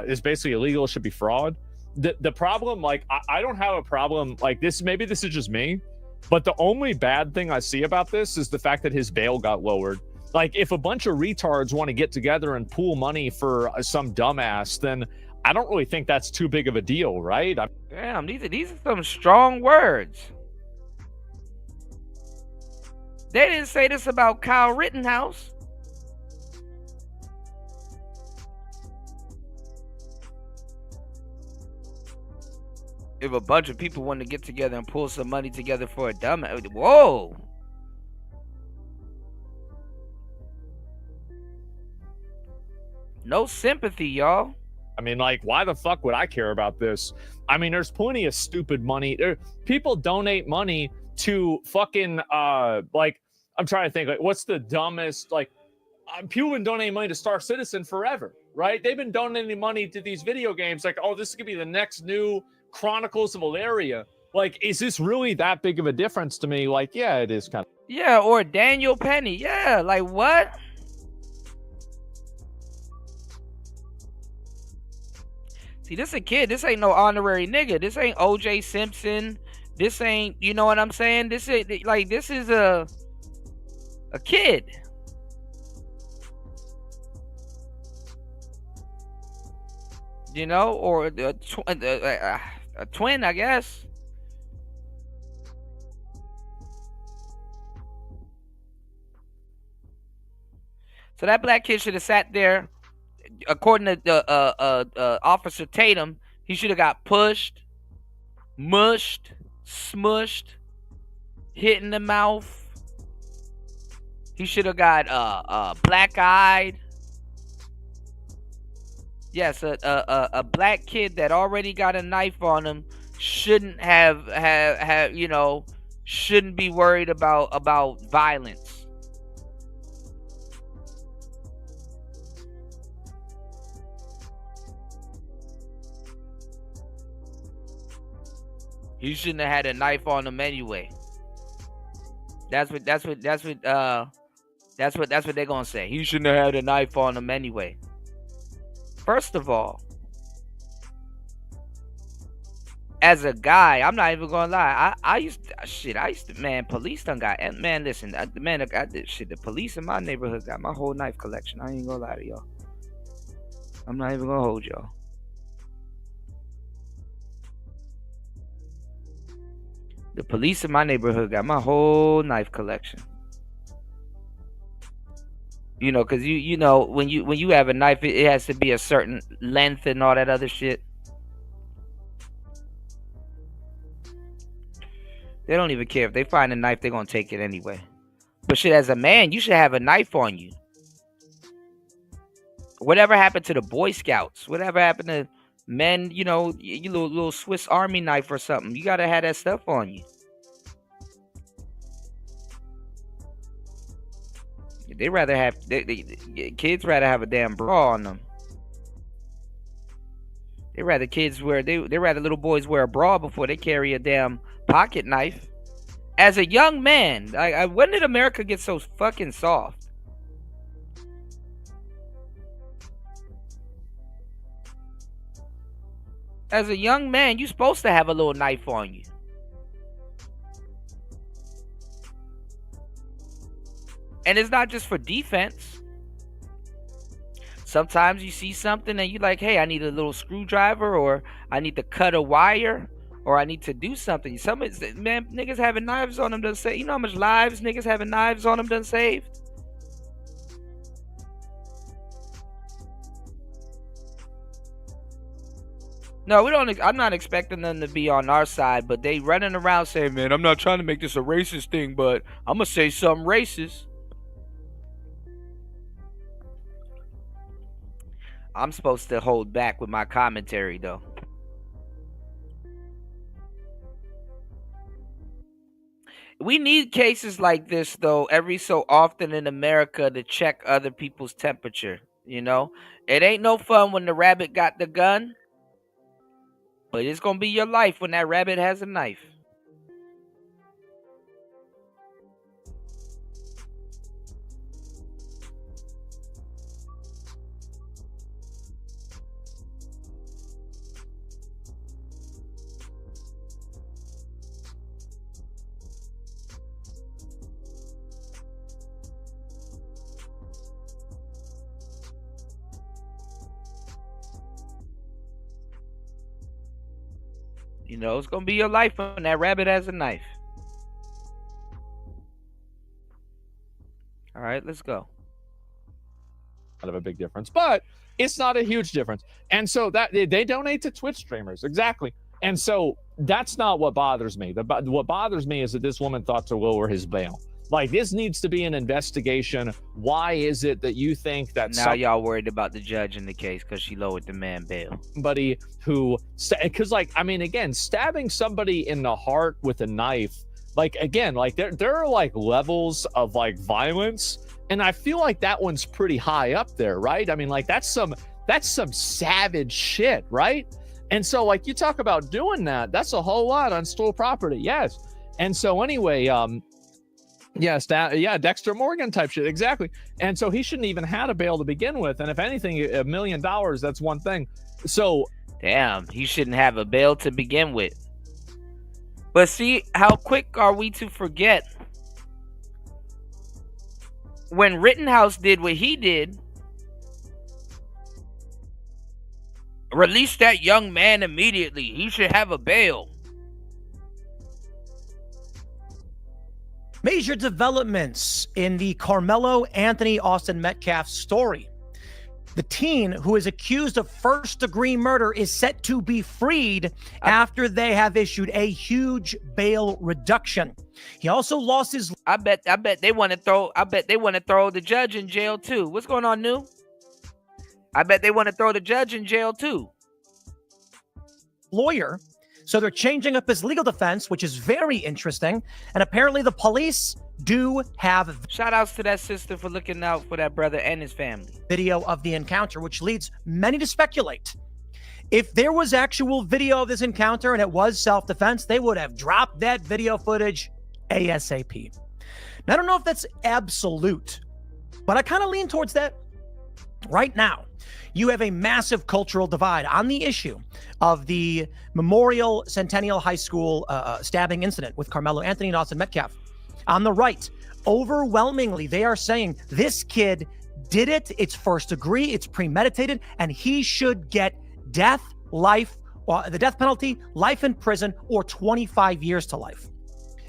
Is basically illegal. It should be fraud. The problem, like, I don't have a problem like this. Maybe this is just me, but the only bad thing I see about this is the fact that his bail got lowered. Like, if a bunch of retards want to get together and pool money for some dumbass, then I don't really think that's too big of a deal, right? Damn, these are some strong words. They didn't say this about Kyle Rittenhouse. If a bunch of people want to get together and pull some money together for a dumb, whoa. No sympathy, y'all. I mean, like, why the fuck would I care about this? I mean, there's plenty of stupid money. People donate money to fucking, like, I'm trying to think, like, what's the dumbest, like, people have been donating money to Star Citizen forever, right? They've been donating money to these video games, like, oh, this is gonna be the next new Chronicles of Valeria. Like, is this really that big of a difference to me? Like, yeah, it is kind of. Yeah, or Daniel Penny. Yeah, like, what? See, this a kid. This ain't no honorary nigga. This ain't O.J. Simpson. This ain't, you know what I'm saying? This is like, this is a kid. You know, or a twin, I guess. So that black kid should have sat there. According to Officer Tatum, he should have got pushed, mushed, smushed, hit in the mouth. He should have got black-eyed. Yes, a black kid that already got a knife on him shouldn't have you know, shouldn't be worried about violence. He shouldn't have had a knife on him anyway. That's what they're gonna say. He shouldn't have had a knife on him anyway. First of all, as a guy, I'm not even gonna lie. I used to, man, police done got, man, listen, the police in my neighborhood got my whole knife collection. I ain't gonna lie to y'all. I'm not even gonna hold y'all. The police in my neighborhood got my whole knife collection. You know, cause you know when you have a knife, it has to be a certain length and all that other shit. They don't even care if they find a knife; they're gonna take it anyway. But shit, as a man, you should have a knife on you. Whatever happened to the Boy Scouts? Whatever happened to men? You know, you little Swiss Army knife or something. You gotta have that stuff on you. They rather have kids rather have a damn bra on them. They rather little boys wear a bra before they carry a damn pocket knife. As a young man, when did America get so fucking soft? As a young man, you're supposed to have a little knife on you. And it's not just for defense. Sometimes you see something and you're like, hey, I need a little screwdriver, or I need to cut a wire, or I need to do something. Man, niggas having knives on them done saved. You know how much lives niggas having knives on them done saved? No, I'm not expecting them to be on our side, but they running around saying, man, I'm not trying to make this a racist thing, but I'm going to say something racist. I'm supposed to hold back with my commentary, though. We need cases like this though every so often in America to check other people's temperature. You know, it ain't no fun when the rabbit got the gun, but it's gonna be your life when that rabbit has a knife. You know, it's gonna be your life when that rabbit has a knife. All right, let's go. Of a big difference, but it's not a huge difference. And so that they donate to Twitch streamers, exactly. And so that's not what bothers me. What bothers me is that this woman thought to lower his bail. Like, this needs to be an investigation. Why is it that you think that now y'all worried about the judge in the case because she lowered the man bail? Somebody who, because like, I mean, again, stabbing somebody in the heart with a knife, like, again, like there are like levels of like violence, and I feel like that one's pretty high up there, right? I mean, like that's some savage shit, right? And so like you talk about doing that, that's a whole lot on stolen property, yes. And so anyway, yes, Dexter Morgan type shit, exactly. And so he shouldn't even had a bail to begin with. And if anything, $1 million, that's one thing. So damn, he shouldn't have a bail to begin with. But see, how quick are we to forget when Rittenhouse did what he did? Release that young man immediately. He should have a bail. Major developments in the Carmelo Anthony Austin Metcalf story. The teen who is accused of first-degree murder is set to be freed after they have issued a huge bail reduction. He also lost his. I bet they want to throw the judge in jail too. What's going on, New? I bet they want to throw the judge in jail too. Lawyer. So they're changing up his legal defense, which is very interesting. And apparently the police do have. Shout outs to that sister for looking out for that brother and his family. Video of the encounter, which leads many to speculate. If there was actual video of this encounter and it was self-defense, they would have dropped that video footage ASAP. Now, I don't know if that's absolute, but I kind of lean towards that right now. You have a massive cultural divide on the issue of the Memorial Centennial High School stabbing incident with Carmelo Anthony and Austin Metcalf. On the right, overwhelmingly, they are saying this kid did it. It's first degree. It's premeditated, and he should get death, life, or the death penalty, life in prison, or 25 years to life.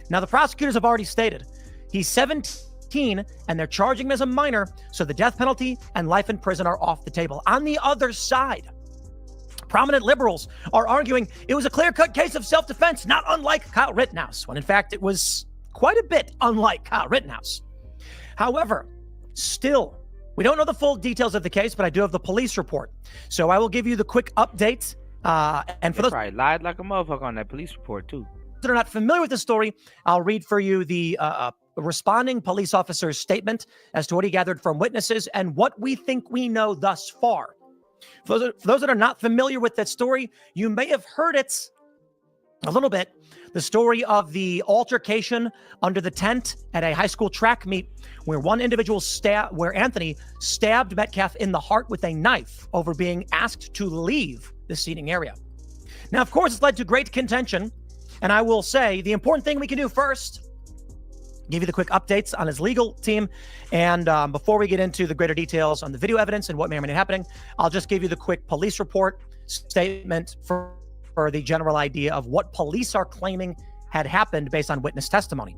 Now, the prosecutors have already stated he's 17 and they're charging him as a minor, so the death penalty and life in prison are off the table. On the other side, prominent liberals are arguing it was a clear-cut case of self-defense, not unlike Kyle Rittenhouse, when in fact it was quite a bit unlike Kyle Rittenhouse. However, still, we don't know the full details of the case, but I do have the police report. So I will give you the quick update. And for those probably lied like a motherfucker on that police report too. That are not familiar with the story, I'll read for you the responding police officer's statement as to what he gathered from witnesses and what we think we know thus far. For those that are not familiar with that story, you may have heard it a little bit. The story of the altercation under the tent at a high school track meet where one individual where Anthony stabbed Metcalf in the heart with a knife over being asked to leave the seating area. Now, of course, it's led to great contention. And I will say the important thing we can do first, give you the quick updates on his legal team. And before we get into the greater details on the video evidence and what may or may not be happening, I'll just give you the quick police report statement for the general idea of what police are claiming had happened based on witness testimony.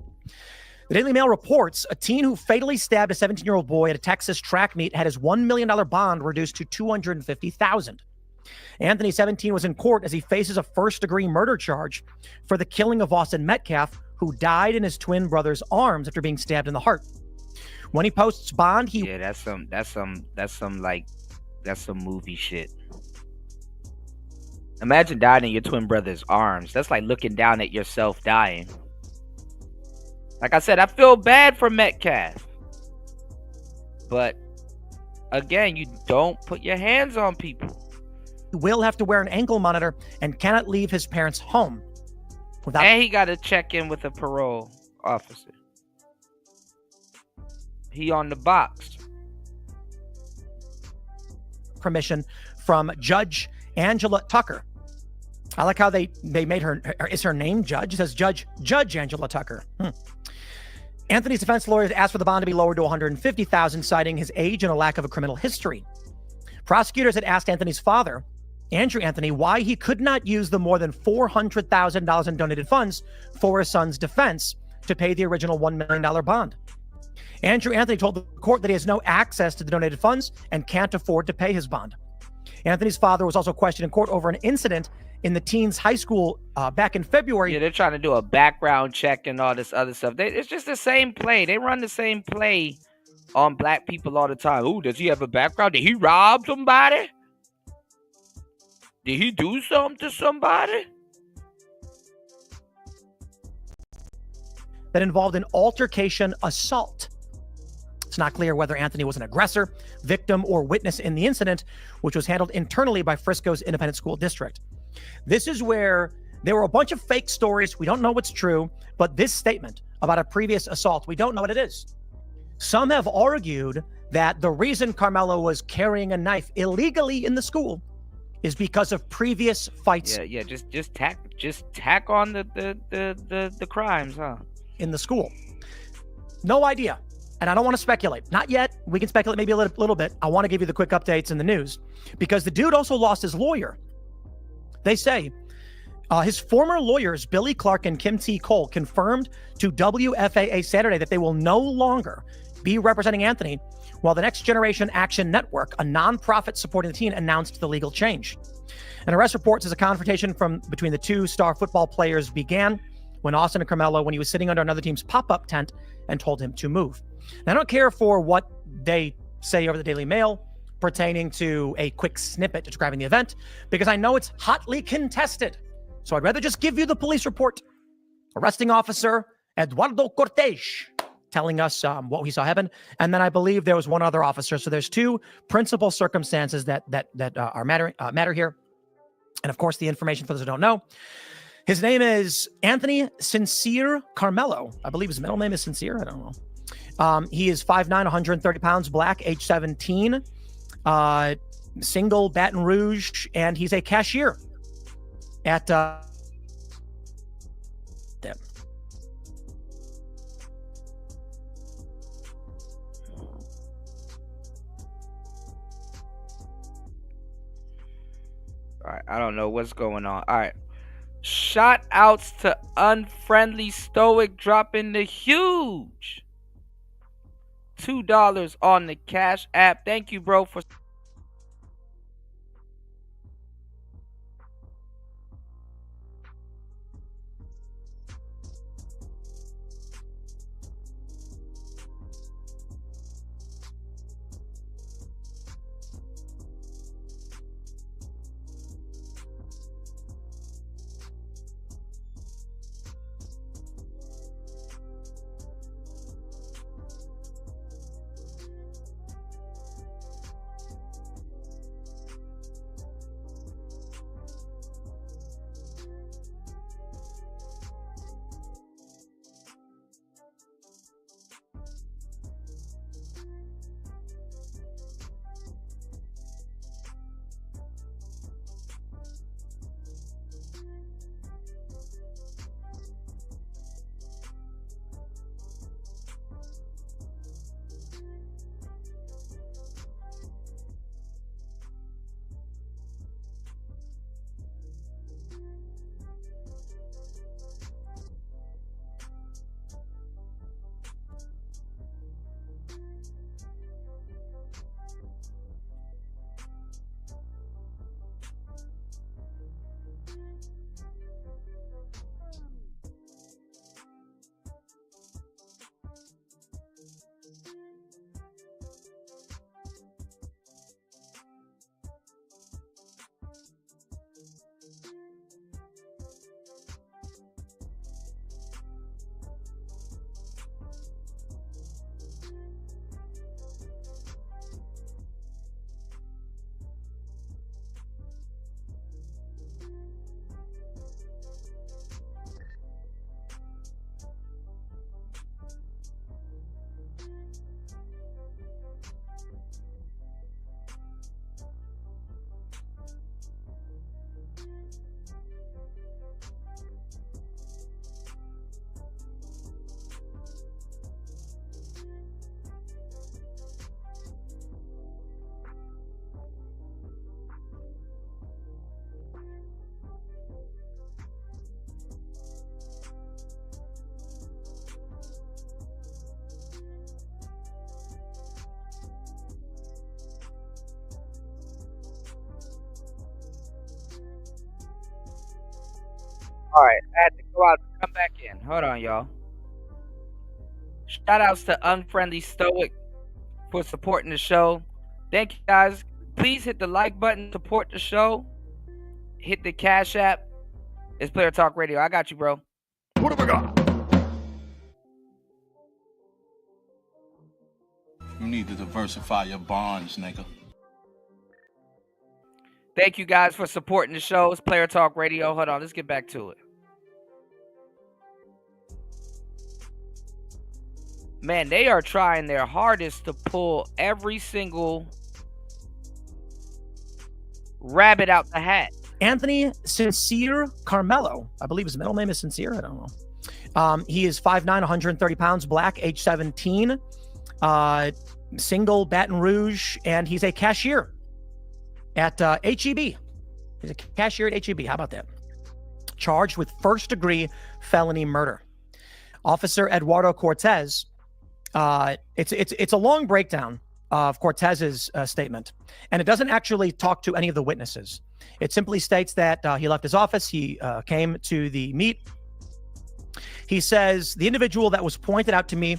The Daily Mail reports a teen who fatally stabbed a 17-year-old boy at a Texas track meet had his $1 million bond reduced to $250,000. Anthony, 17, was in court as he faces a first-degree murder charge for the killing of Austin Metcalf, who died in his twin brother's arms after being stabbed in the heart. When he posts bond, that's some movie shit. Imagine dying in your twin brother's arms. That's like looking down at yourself dying. Like I said, I feel bad for Metcalf. But again, you don't put your hands on people. He will have to wear an ankle monitor and cannot leave his parents' home without. And he got to check in with a parole officer. He on the box. Permission from Judge Angela Tucker. I like how they made her, is her name Judge? It says Judge Angela Tucker. Anthony's defense lawyers asked for the bond to be lowered to $150,000, citing his age and a lack of a criminal history. Prosecutors had asked Anthony's father, Andrew Anthony, why he could not use the more than $400,000 in donated funds for his son's defense to pay the original $1 million bond. Andrew Anthony told the court that he has no access to the donated funds and can't afford to pay his bond. Anthony's father was also questioned in court over an incident in the teen's high school back in February. Yeah, they're trying to do a background check and all this other stuff. It's just the same play. They run the same play on black people all the time. Ooh, does he have a background? Did he rob somebody? Did he do something to somebody? That involved an altercation assault. It's not clear whether Anthony was an aggressor, victim, or witness in the incident, which was handled internally by Frisco's Independent School District. This is where there were a bunch of fake stories. We don't know what's true, but this statement about a previous assault, we don't know what it is. Some have argued that the reason Carmelo was carrying a knife illegally in the school is because of previous fights. Yeah, just tack on the crimes, huh? In the school. No idea. And I don't want to speculate. Not yet. We can speculate maybe a little bit. I want to give you the quick updates in the news because the dude also lost his lawyer. They say his former lawyers, Billy Clark and Kim T. Cole, confirmed to WFAA Saturday that they will no longer be representing Anthony, while the Next Generation Action Network, a nonprofit supporting the teen, announced the legal change. An arrest report says a confrontation between the two star football players began when Austin and Carmelo, when he was sitting under another team's pop-up tent and told him to move. Now, I don't care for what they say over the Daily Mail pertaining to a quick snippet describing the event, because I know it's hotly contested. So I'd rather just give you the police report. Arresting officer Eduardo Cortés telling us what we saw happen. And then I believe there was one other officer. So there's two principal circumstances that are matter here. And of course, the information for those who don't know, his name is Anthony Sincere Carmelo. I believe his middle name is Sincere. I don't know. He is 5'9", 130 pounds, black, age 17, single, Baton Rouge, and he's a cashier at All right, I don't know what's going on. All right. Shout outs to Unfriendly Stoic dropping the huge $2 on the Cash App. Thank you, bro, for All right, I had to go out and come back in. Hold on, y'all. Shout outs to Unfriendly Stoic for supporting the show. Thank you guys. Please hit the like button, support the show. Hit the Cash App. It's Player Talk Radio. I got you, bro. What have I got? You need to diversify your bonds, nigga. Thank you guys for supporting the show. It's Player Talk Radio. Hold on, let's get back to it. Man, they are trying their hardest to pull every single rabbit out the hat. Anthony Sincere Carmelo, I believe his middle name is Sincere. I don't know. He is 5'9", 130 pounds, black, age 17, single, Baton Rouge, and he's a cashier at HEB. He's a cashier at HEB. How about that? Charged with first-degree felony murder. Officer Eduardo Cortez. It's a long breakdown of Cortez's statement, and it doesn't actually talk to any of the witnesses. It simply states that he left his office. He came to the meet. He says the individual that was pointed out to me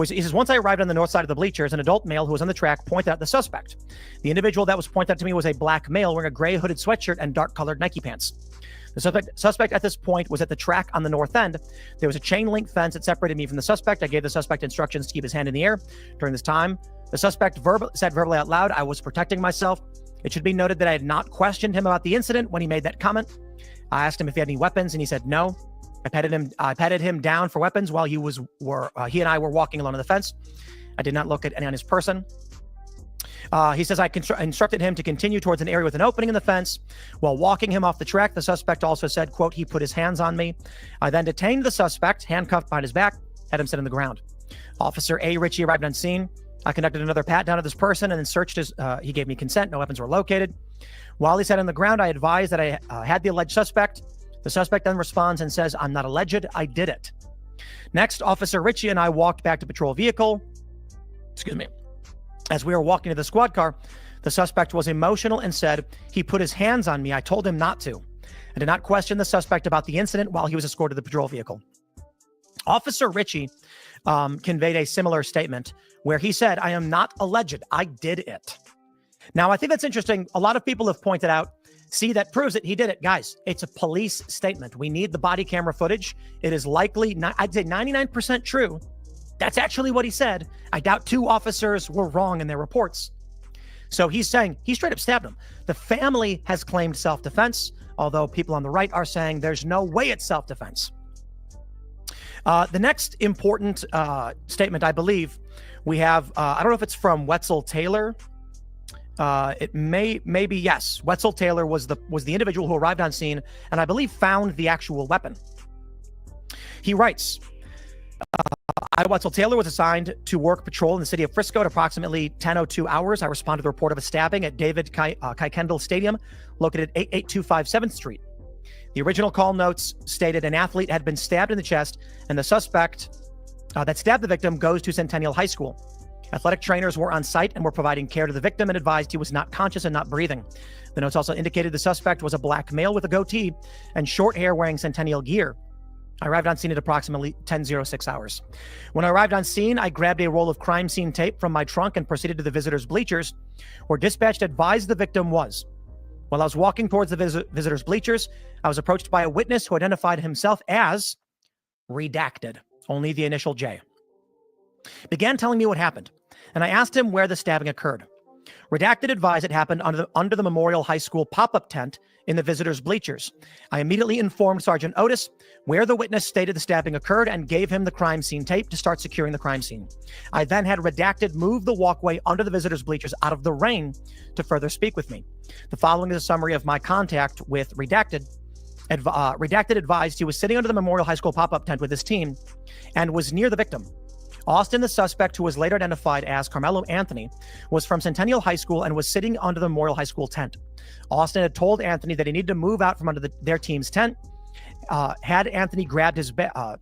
he says, once I arrived on the north side of the bleachers, an adult male who was on the track pointed out the suspect. The individual that was pointed out to me was a black male wearing a gray hooded sweatshirt and dark colored Nike pants. The suspect at this point was at the track on the north end. There was a chain link fence that separated me from the suspect. I gave the suspect instructions to keep his hand in the air. During this time, the suspect said verbally out loud, I was protecting myself. It should be noted that I had not questioned him about the incident when he made that comment. I asked him if he had any weapons, and he said no. I patted him down for weapons while he and I were walking along the fence. I did not look at any on his person. He says I instructed him to continue towards an area with an opening in the fence. While walking him off the track, the suspect also said, quote, he put his hands on me. I then detained the suspect, handcuffed behind his back, had him sit on the ground. Officer A. Ritchie arrived on scene. I conducted another pat down of this person and then searched he gave me consent. No weapons were located. While he sat on the ground, I advised that I had the alleged suspect. The suspect then responds and says, I'm not alleged, I did it. Next, Officer Ritchie and I walked back to patrol vehicle. Excuse me. As we were walking to the squad car, the suspect was emotional and said, he put his hands on me. I told him not to. I did not question the suspect about the incident while he was escorted to the patrol vehicle. Officer Ritchie conveyed a similar statement where he said, I am not alleged, I did it. Now, I think that's interesting. A lot of people have pointed out, see, that proves it. He did it. Guys, it's a police statement. We need the body camera footage. It is likely, I'd say 99% true. That's actually what he said. I doubt two officers were wrong in their reports. So he's saying he straight up stabbed him. The family has claimed self-defense, although people on the right are saying there's no way it's self-defense. The next important statement, I believe, we have, I don't know if it's from Wetzel Taylor. It may be, yes. Wetzel Taylor was the individual who arrived on scene and I believe found the actual weapon. He writes, I, Wetzel Taylor, was assigned to work patrol in the city of Frisco at approximately 10:02 hours. I responded to the report of a stabbing at David Kuykendall Stadium, located at 8825 7th Street. The original call notes stated an athlete had been stabbed in the chest, and the suspect that stabbed the victim goes to Centennial High School. Athletic trainers were on site and were providing care to the victim and advised he was not conscious and not breathing. The notes also indicated the suspect was a black male with a goatee and short hair wearing Centennial gear. I arrived on scene at approximately 10:06 hours. When I arrived on scene, I grabbed a roll of crime scene tape from my trunk and proceeded to the visitors' bleachers, where dispatch advised the victim was. While I was walking towards the visitors' bleachers, I was approached by a witness who identified himself as redacted, only the initial J. Began telling me what happened, and I asked him where the stabbing occurred. Redacted advised it happened under the Memorial High School pop-up tent in the visitors' bleachers. I immediately informed Sergeant Otis where the witness stated the stabbing occurred and gave him the crime scene tape to start securing the crime scene. I then had Redacted move the walkway under the visitors' bleachers out of the rain to further speak with me. The following is a summary of my contact with Redacted. Redacted advised he was sitting under the Memorial High School pop-up tent with his team and was near the victim. Austin, the suspect, who was later identified as Carmelo Anthony, was from Centennial High School and was sitting under the Memorial High School tent. Austin had told Anthony that he needed to move out from under their team's tent. Had Anthony grabbed his bag,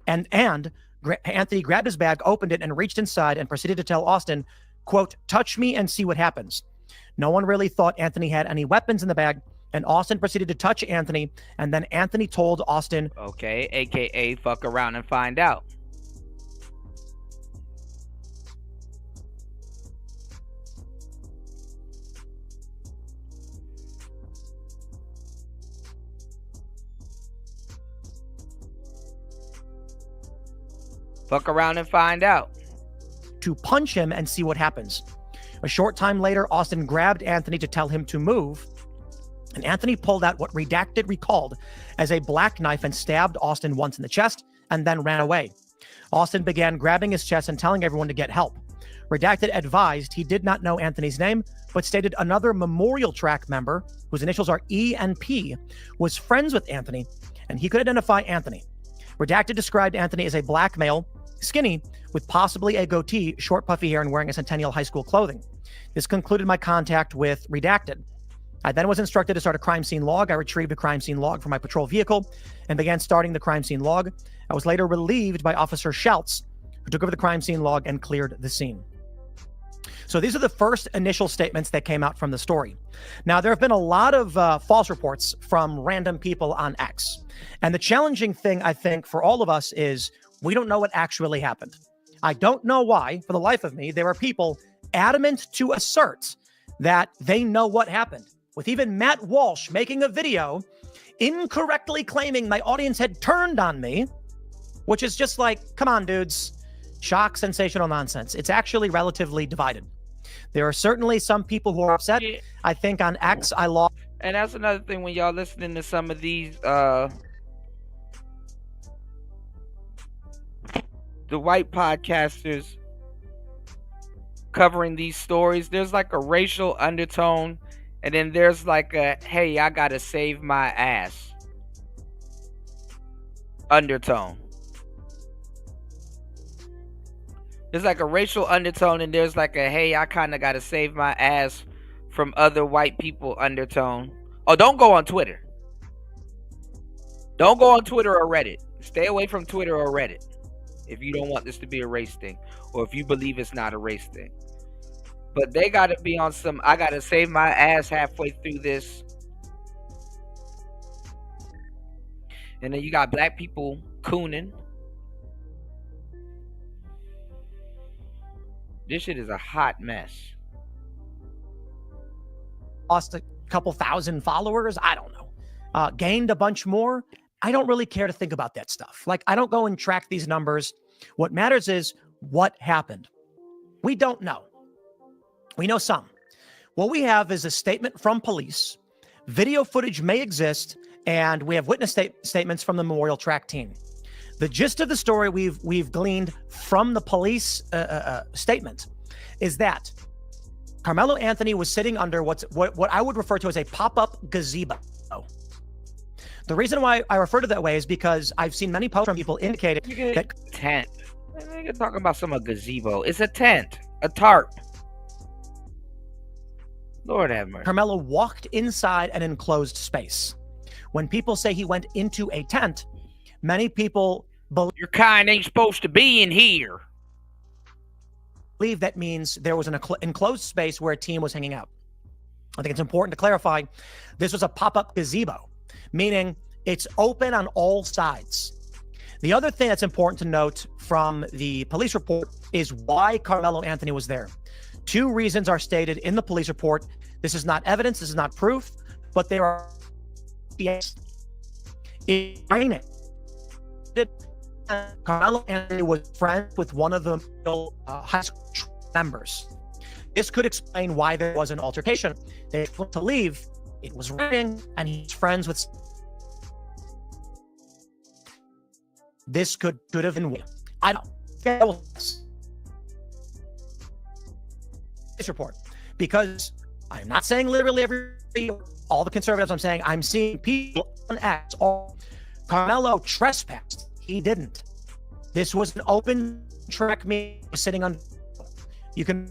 Anthony grabbed his bag, opened it, and reached inside and proceeded to tell Austin, quote, touch me and see what happens. No one really thought Anthony had any weapons in the bag, and Austin proceeded to touch Anthony, and then Anthony told Austin, okay, aka fuck around and find out. Fuck around and find out. To punch him and see what happens. A short time later, Austin grabbed Anthony to tell him to move, and Anthony pulled out what Redacted recalled as a black knife and stabbed Austin once in the chest and then ran away. Austin began grabbing his chest and telling everyone to get help. Redacted advised he did not know Anthony's name, but stated another Memorial Track member, whose initials are E and P, was friends with Anthony, and he could identify Anthony. Redacted described Anthony as a black male, skinny, with possibly a goatee, short puffy hair, and wearing a Centennial High School clothing. This concluded my contact with Redacted. I then was instructed to start a crime scene log. I retrieved a crime scene log from my patrol vehicle and began starting the crime scene log. I was later relieved by Officer Schultz, who took over the crime scene log and cleared the scene. So these are the first initial statements that came out from the story. Now, there have been a lot of false reports from random people on X. And the challenging thing, I think, for all of us is we don't know what actually happened. I don't know why, for the life of me, there are people adamant to assert that they know what happened, with even Matt Walsh making a video incorrectly claiming my audience had turned on me, which is just like, come on, dudes. Shock, sensational nonsense. It's actually relatively divided. There are certainly some people who are upset. I think on X, I lost. And that's another thing when y'all listening to some of these, the white podcasters covering these stories, there's like a racial undertone, and then there's like a, hey, I gotta save my ass undertone. There's like a racial undertone, and there's like a, hey, I kind of gotta save my ass from other white people undertone. Oh, don't go on Twitter. Don't go on Twitter or Reddit. Stay away from Twitter or Reddit if you don't want this to be a race thing, or if you believe it's not a race thing. But they gotta be on some, I gotta save my ass halfway through this. And then you got black people cooning. This shit is a hot mess. Lost a couple thousand followers. I don't know. Gained a bunch more. I don't really care to think about that stuff. Like, I don't go and track these numbers. What matters is what happened. We don't know. We know some. What we have is a statement from police. Video footage may exist, and we have witness statements from the Memorial Track team. The gist of the story we've gleaned from the police statement is that Carmelo Anthony was sitting under what I would refer to as a pop-up gazebo. The reason why I refer to that way is because I've seen many posts from people indicating that tent. You're talking about some gazebo. It's a tent, a tarp. Lord have mercy. Carmelo walked inside an enclosed space. When people say he went into a tent, many people your kind ain't supposed to be in here. Believe that means there was an enclosed space where a team was hanging out. I think it's important to clarify this was a pop-up gazebo, meaning it's open on all sides. The other thing that's important to note from the police report is why Carmelo Anthony was there. Two reasons are stated in the police report. This is not evidence, this is not proof, but there are yes. Carmelo Anthony was friends with one of the high school members. This could explain why there was an altercation. They went to leave, it was raining, and he's friends with. This could have been. I don't. This report, because I'm not saying literally all the conservatives. I'm seeing people on X. Carmelo trespassed. He didn't. This was an open track meeting sitting on. You can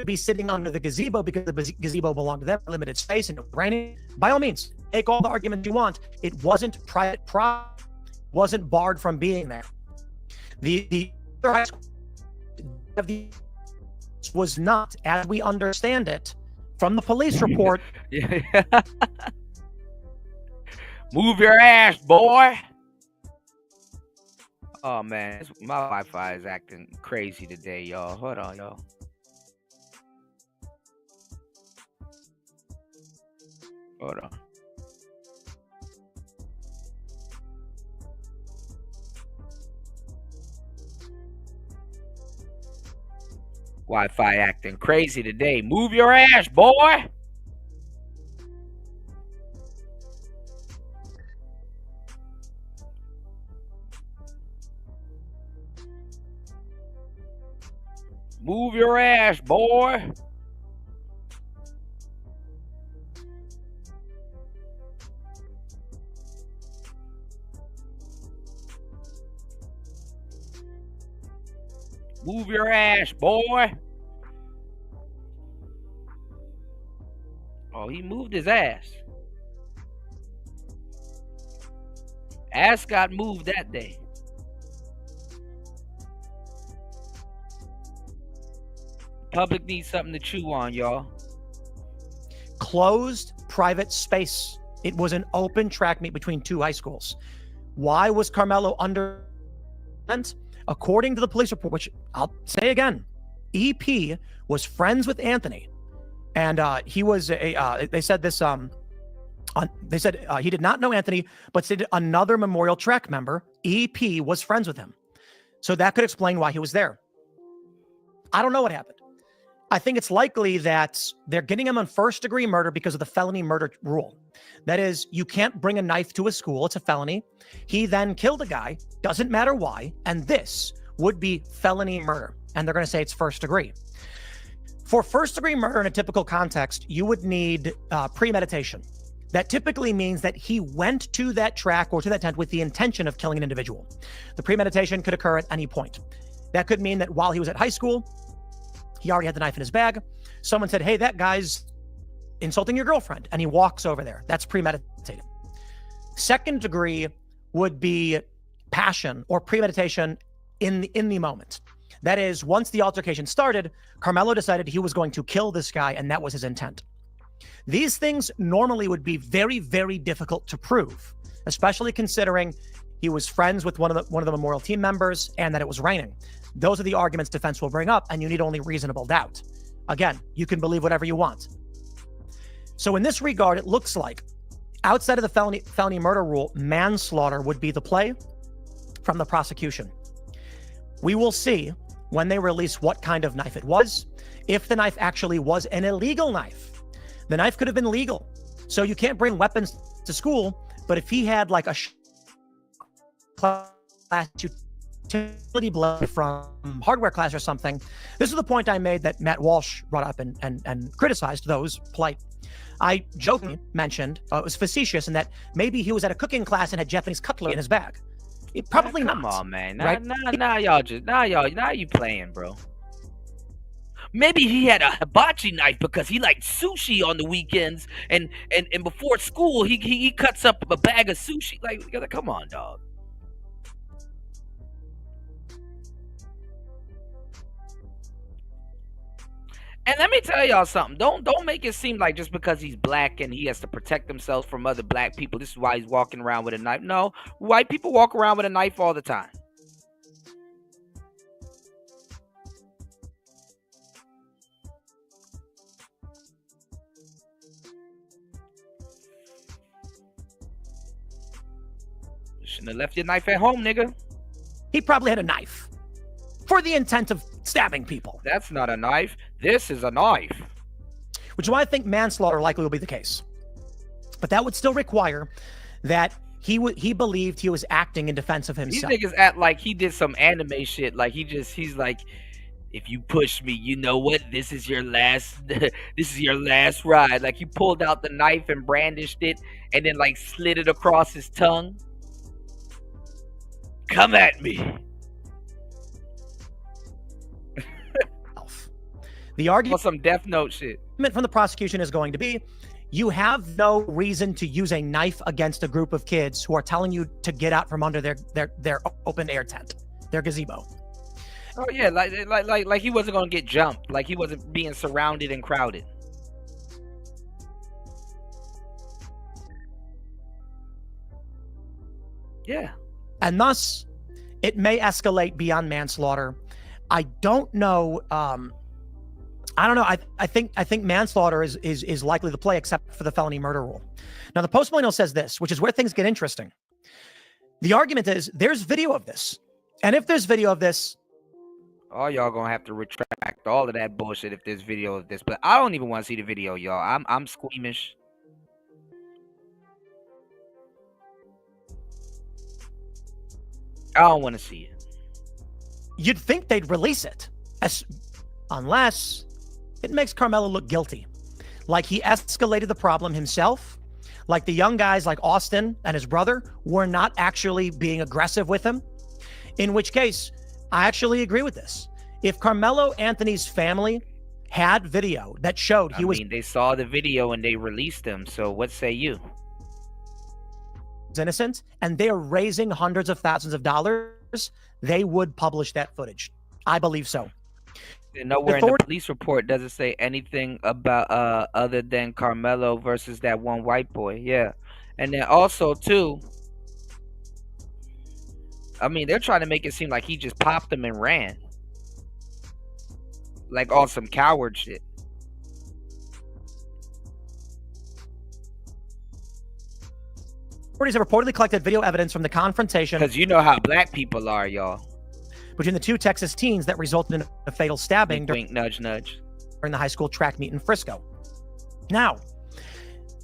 be sitting under the gazebo because the gazebo belonged to them, limited space, and it was raining. By all means, make all the arguments you want. It wasn't private property, wasn't barred from being there. The high school was not, as we understand it, from the police report. Move your ass, boy. Oh man, my Wi-Fi is acting crazy today, y'all. Hold on, y'all. Hold on. Wi-Fi acting crazy today. Move your ass, boy. Move your ass, boy. Move your ass, boy. Oh, he moved his ass. Ass got moved that day. Public needs something to chew on, y'all. Closed private space. It was an open track meet between two high schools. Why was Carmelo under? According to the police report, which I'll say again, EP was friends with Anthony, and he was a. They said this. They said he did not know Anthony, but said another Memorial Track member, EP, was friends with him. So that could explain why he was there. I don't know what happened. I think it's likely that they're getting him on first-degree murder because of the felony murder rule. That is, you can't bring a knife to a school. It's a felony. He then killed a guy, doesn't matter why, and this would be felony murder. And they're going to say it's first degree. For first-degree murder in a typical context, you would need premeditation. That typically means that he went to that track or to that tent with the intention of killing an individual. The premeditation could occur at any point. That could mean that while he was at high school, he already had the knife in his bag. Someone said, hey, that guy's insulting your girlfriend. And he walks over there. That's premeditated. Second degree would be passion or premeditation in the moment. That is, once the altercation started, Carmelo decided he was going to kill this guy, and that was his intent. These things normally would be very, very difficult to prove, especially considering he was friends with one of the Memorial team members and that it was raining. Those are the arguments defense will bring up, and you need only reasonable doubt. Again, you can believe whatever you want. So in this regard, it looks like outside of the felony murder rule, manslaughter would be the play from the prosecution. We will see when they release what kind of knife it was. If the knife actually was an illegal knife, the knife could have been legal. So you can't bring weapons to school, but if he had like a class utility blood from hardware class or something, this is the point I made that Matt Walsh brought up and criticized those polite. I jokingly mentioned, it was facetious in that maybe he was at a cooking class and had Japanese cutlery in his bag. It probably not. Come on, man. Right? Now you playing, bro. Maybe he had a hibachi knife because he liked sushi on the weekends, and before school he cuts up a bag of sushi. Like, come on, dog. And let me tell y'all something. Don't make it seem like just because he's black and he has to protect himself from other black people, this is why he's walking around with a knife. No, white people walk around with a knife all the time. You shouldn't have left your knife at home, nigga. He probably had a knife for the intent of stabbing people. That's not a knife. This is a knife. Which is why I think manslaughter likely will be the case. But that would still require that he believed he was acting in defense of himself. These niggas act like he did some anime shit. Like he's like, if you push me, you know what? This is your last ride. Like he pulled out the knife and brandished it and then like slid it across his tongue. Come at me. The argument some Death Note shit from the prosecution is going to be, you have no reason to use a knife against a group of kids who are telling you to get out from under their open air tent, their gazebo. Oh yeah, like he wasn't gonna get jumped, like he wasn't being surrounded and crowded. Yeah. And thus, it may escalate beyond manslaughter. I don't know. I don't know. I think manslaughter is likely to play, except for the felony murder rule. Now, the Post Millennial says this, which is where things get interesting. The argument is there's video of this, and if there's video of this, all y'all gonna have to retract all of that bullshit if there's video of this. But I don't even want to see the video, y'all. I'm squeamish. I don't want to see it. You'd think they'd release it, unless it makes Carmelo look guilty, like he escalated the problem himself, like the young guys like Austin and his brother were not actually being aggressive with him, in which case, I actually agree with this. If Carmelo Anthony's family had video that showed he was they saw the video and they released him, so what say you? Innocent, and they are raising hundreds of thousands of dollars, they would publish that footage. I believe so. And nowhere in the police report does it say anything about other than Carmelo versus that one white boy. Yeah. And then also too, I mean, they're trying to make it seem like he just popped him and ran. Like on some coward shit. Authorities have reportedly collected video evidence from the confrontation. Because you know how black people are, y'all. Between the two Texas teens that resulted in a fatal stabbing wink, nudge, nudge. During the high school track meet in Frisco. Now,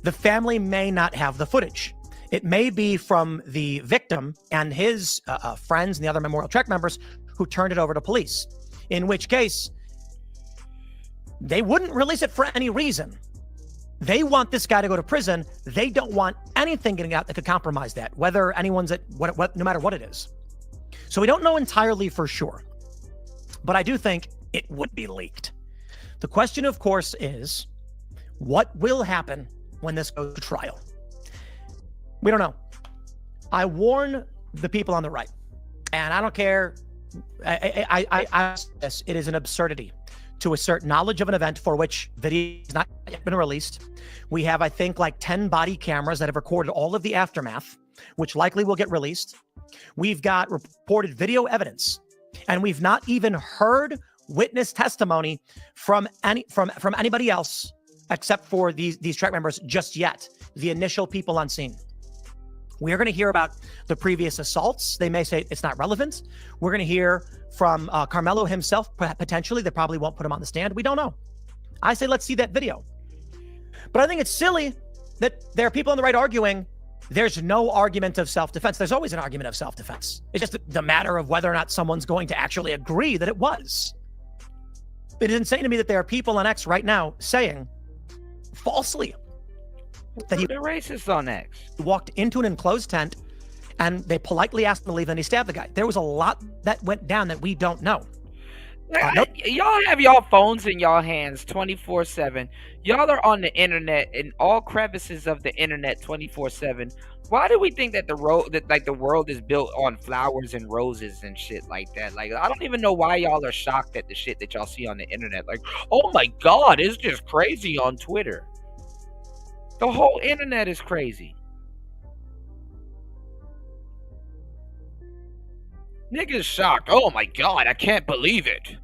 the family may not have the footage. It may be from the victim and his friends and the other Memorial Track members who turned it over to police. In which case, they wouldn't release it for any reason. They want this guy to go to prison. They don't want anything getting out that could compromise that, whether anyone's at what, no matter what it is. So we don't know entirely for sure, but I do think it would be leaked. The question, of course, is what will happen when this goes to trial? We don't know. I warn the people on the right, and I don't care. It is an absurdity to assert knowledge of an event for which video has not yet been released. We have, I think, like 10 body cameras that have recorded all of the aftermath, which likely will get released. We've got reported video evidence, and we've not even heard witness testimony from anybody else except for these track members just yet, the initial people on scene. We're going to hear about the previous assaults. They may say it's not relevant. We're going to hear from Carmelo himself, potentially. They probably won't put him on the stand. We don't know. I say let's see that video. But I think it's silly that there are people on the right arguing there's no argument of self-defense. There's always an argument of self-defense. It's just the matter of whether or not someone's going to actually agree that it was. It is insane to me that there are people on X right now saying falsely that they're racist on X. Walked into an enclosed tent and they politely asked him to leave and he stabbed the guy. There was a lot that went down that we don't know. Y'all have y'all phones in y'all hands 24/7. Y'all are on the internet in all crevices of the internet 24/7. Why do we think that the world is built on flowers and roses and shit like that? Like, I don't even know why y'all are shocked at the shit that y'all see on the internet. Like, oh my God, it's just crazy on Twitter. The whole internet is crazy. Niggas shocked. Oh my God, I can't believe it.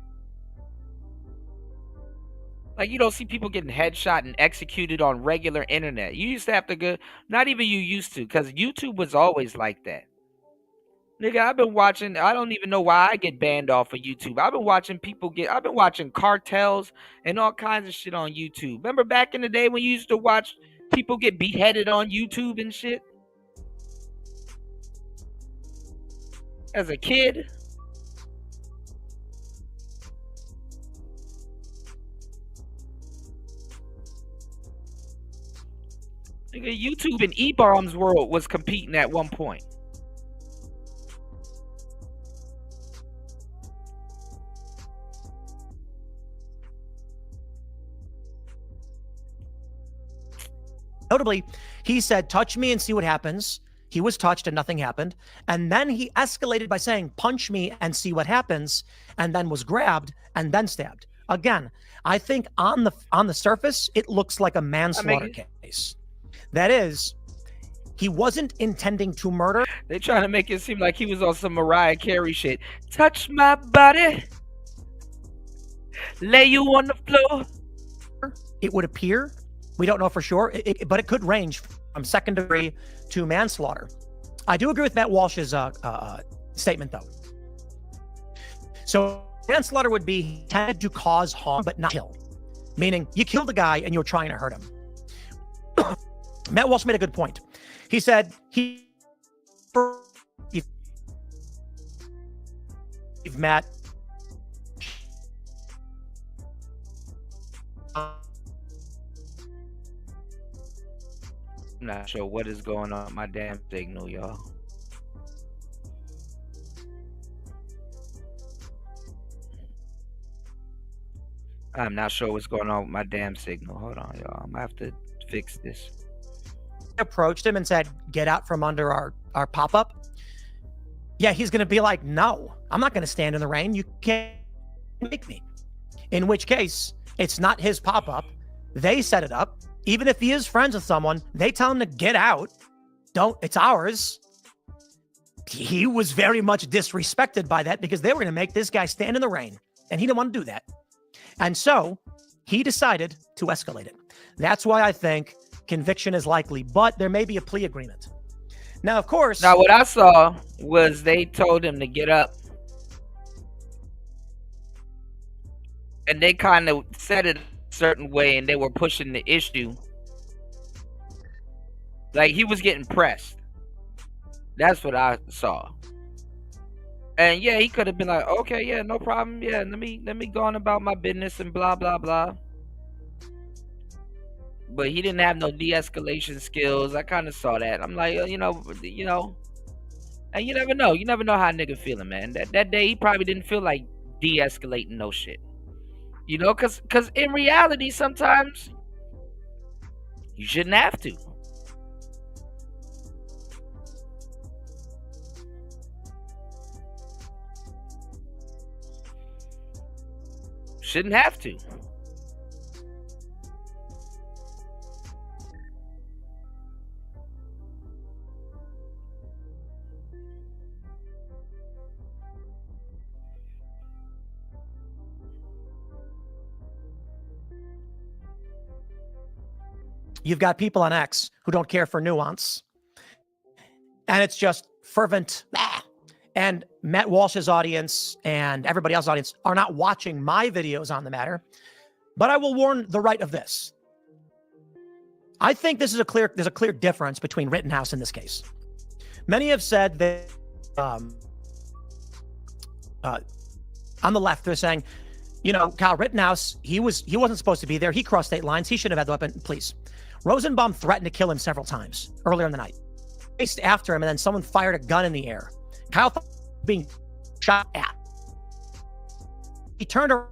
Like, you don't see people getting headshot and executed on regular internet. You used to have to go, not even you used to, because YouTube was always like that. Nigga, I've been watching, I don't even know why I get banned off of YouTube. I've been watching cartels and all kinds of shit on YouTube. Remember back in the day when you used to watch people get beheaded on YouTube and shit? As a kid. Nigga, YouTube and E-Bombs World was competing at one point. Notably, he said, touch me and see what happens. He was touched and nothing happened. And then he escalated by saying, punch me and see what happens, and then was grabbed and then stabbed. Again, I think on the surface, it looks like a manslaughter case. That is, He wasn't intending to murder. They trying to make it seem like he was on some Mariah Carey shit. Touch my body, lay you on the floor. It would appear, we don't know for sure, but it could range from second degree to manslaughter. I do agree with Matt Walsh's statement, though. So manslaughter would be intended to cause harm but not kill, meaning you killed the guy and you were trying to hurt him. Matt Walsh made a good point. He said if Matt I'm not sure what is going on with my damn signal, y'all. I'm not sure what's going on with my damn signal. Hold on, y'all. I'm gonna have to fix this. Approached him and said, get out from under our pop-up. Yeah, he's going to be like, no, I'm not going to stand in the rain. You can't make me. In which case, it's not his pop-up. They set it up. Even if he is friends with someone, they tell him to get out. It's ours. He was very much disrespected by that because they were going to make this guy stand in the rain. And he didn't want to do that. And so he decided to escalate it. That's why I think conviction is likely, but there may be a plea agreement. Now, of course. Now, what I saw was they told him to get up. And they kind of said it a certain way, and they were pushing the issue. Like, he was getting pressed. That's what I saw. And yeah, he could have been like, okay, yeah, no problem. Yeah, let me go on about my business and blah, blah, blah. But he didn't have no de-escalation skills. I kind of saw that. I'm like, you know, and you never know. You never know how a nigga feeling, man. That day, he probably didn't feel like de-escalating no shit. You know, because in reality, sometimes you shouldn't have to. Shouldn't have to. You've got people on X who don't care for nuance. And it's just fervent. And Matt Walsh's audience and everybody else's audience are not watching my videos on the matter. But I will warn the right of this. I think there's a clear difference between Rittenhouse in this case. Many have said that on the left, they're saying, you know, Kyle Rittenhouse, he wasn't supposed to be there. He crossed state lines. He should have had the weapon. Please. Rosenbaum threatened to kill him several times earlier in the night. Chased after him, and then someone fired a gun in the air. Kyle being shot at. He turned around.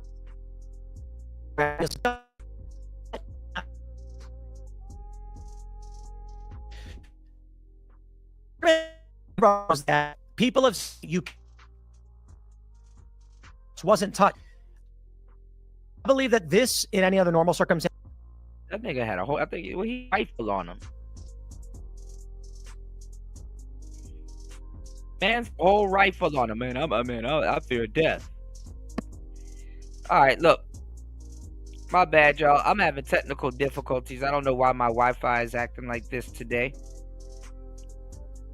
That people have wasn't touched. I believe that this, in any other normal circumstance, that nigga had a whole, I think he rifle on him. Man's whole rifle on him, man. I fear death. All right, look. My bad, y'all. I'm having technical difficulties. I don't know why my Wi-Fi is acting like this today.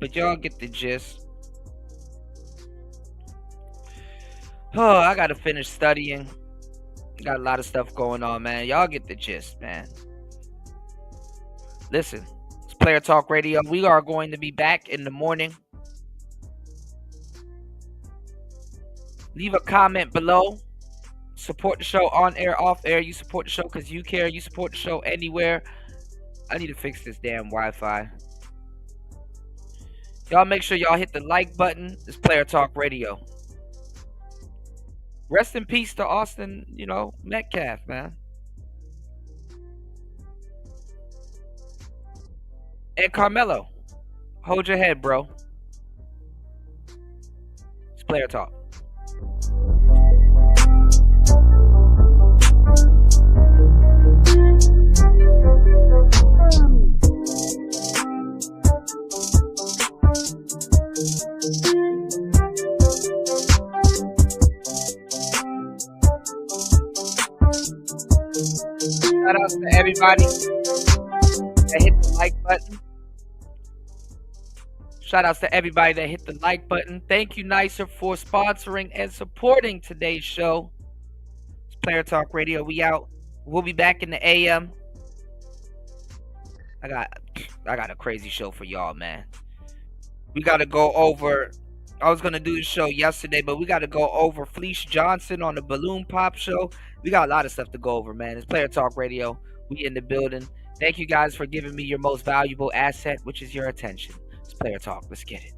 But y'all get the gist. Oh, I gotta finish studying. Got a lot of stuff going on, man. Y'all get the gist, man. Listen, it's Player Talk Radio. We are going to be back in the morning. Leave a comment below. Support the show on air, off air. You support the show because you care. You support the show anywhere. I need to fix this damn Wi-Fi. Y'all make sure y'all hit the like button. It's Player Talk Radio. Rest in peace to Austin, Metcalf, man. And Carmelo, hold your head, bro. It's Player Talk. everybody that hit the like button. Shout outs to everybody that hit the like button. Thank you, Nicer, for sponsoring and supporting today's show. It's Player Talk Radio. We out. We'll be back in the AM. I got a crazy show for y'all, man. We got to go over. I was going to do the show yesterday, but we got to go over Fleece Johnson on the Balloon Pop show. We got a lot of stuff to go over, man. It's Player Talk Radio. We in the building. Thank you guys for giving me your most valuable asset, which is your attention. It's Player Talk. Let's get it.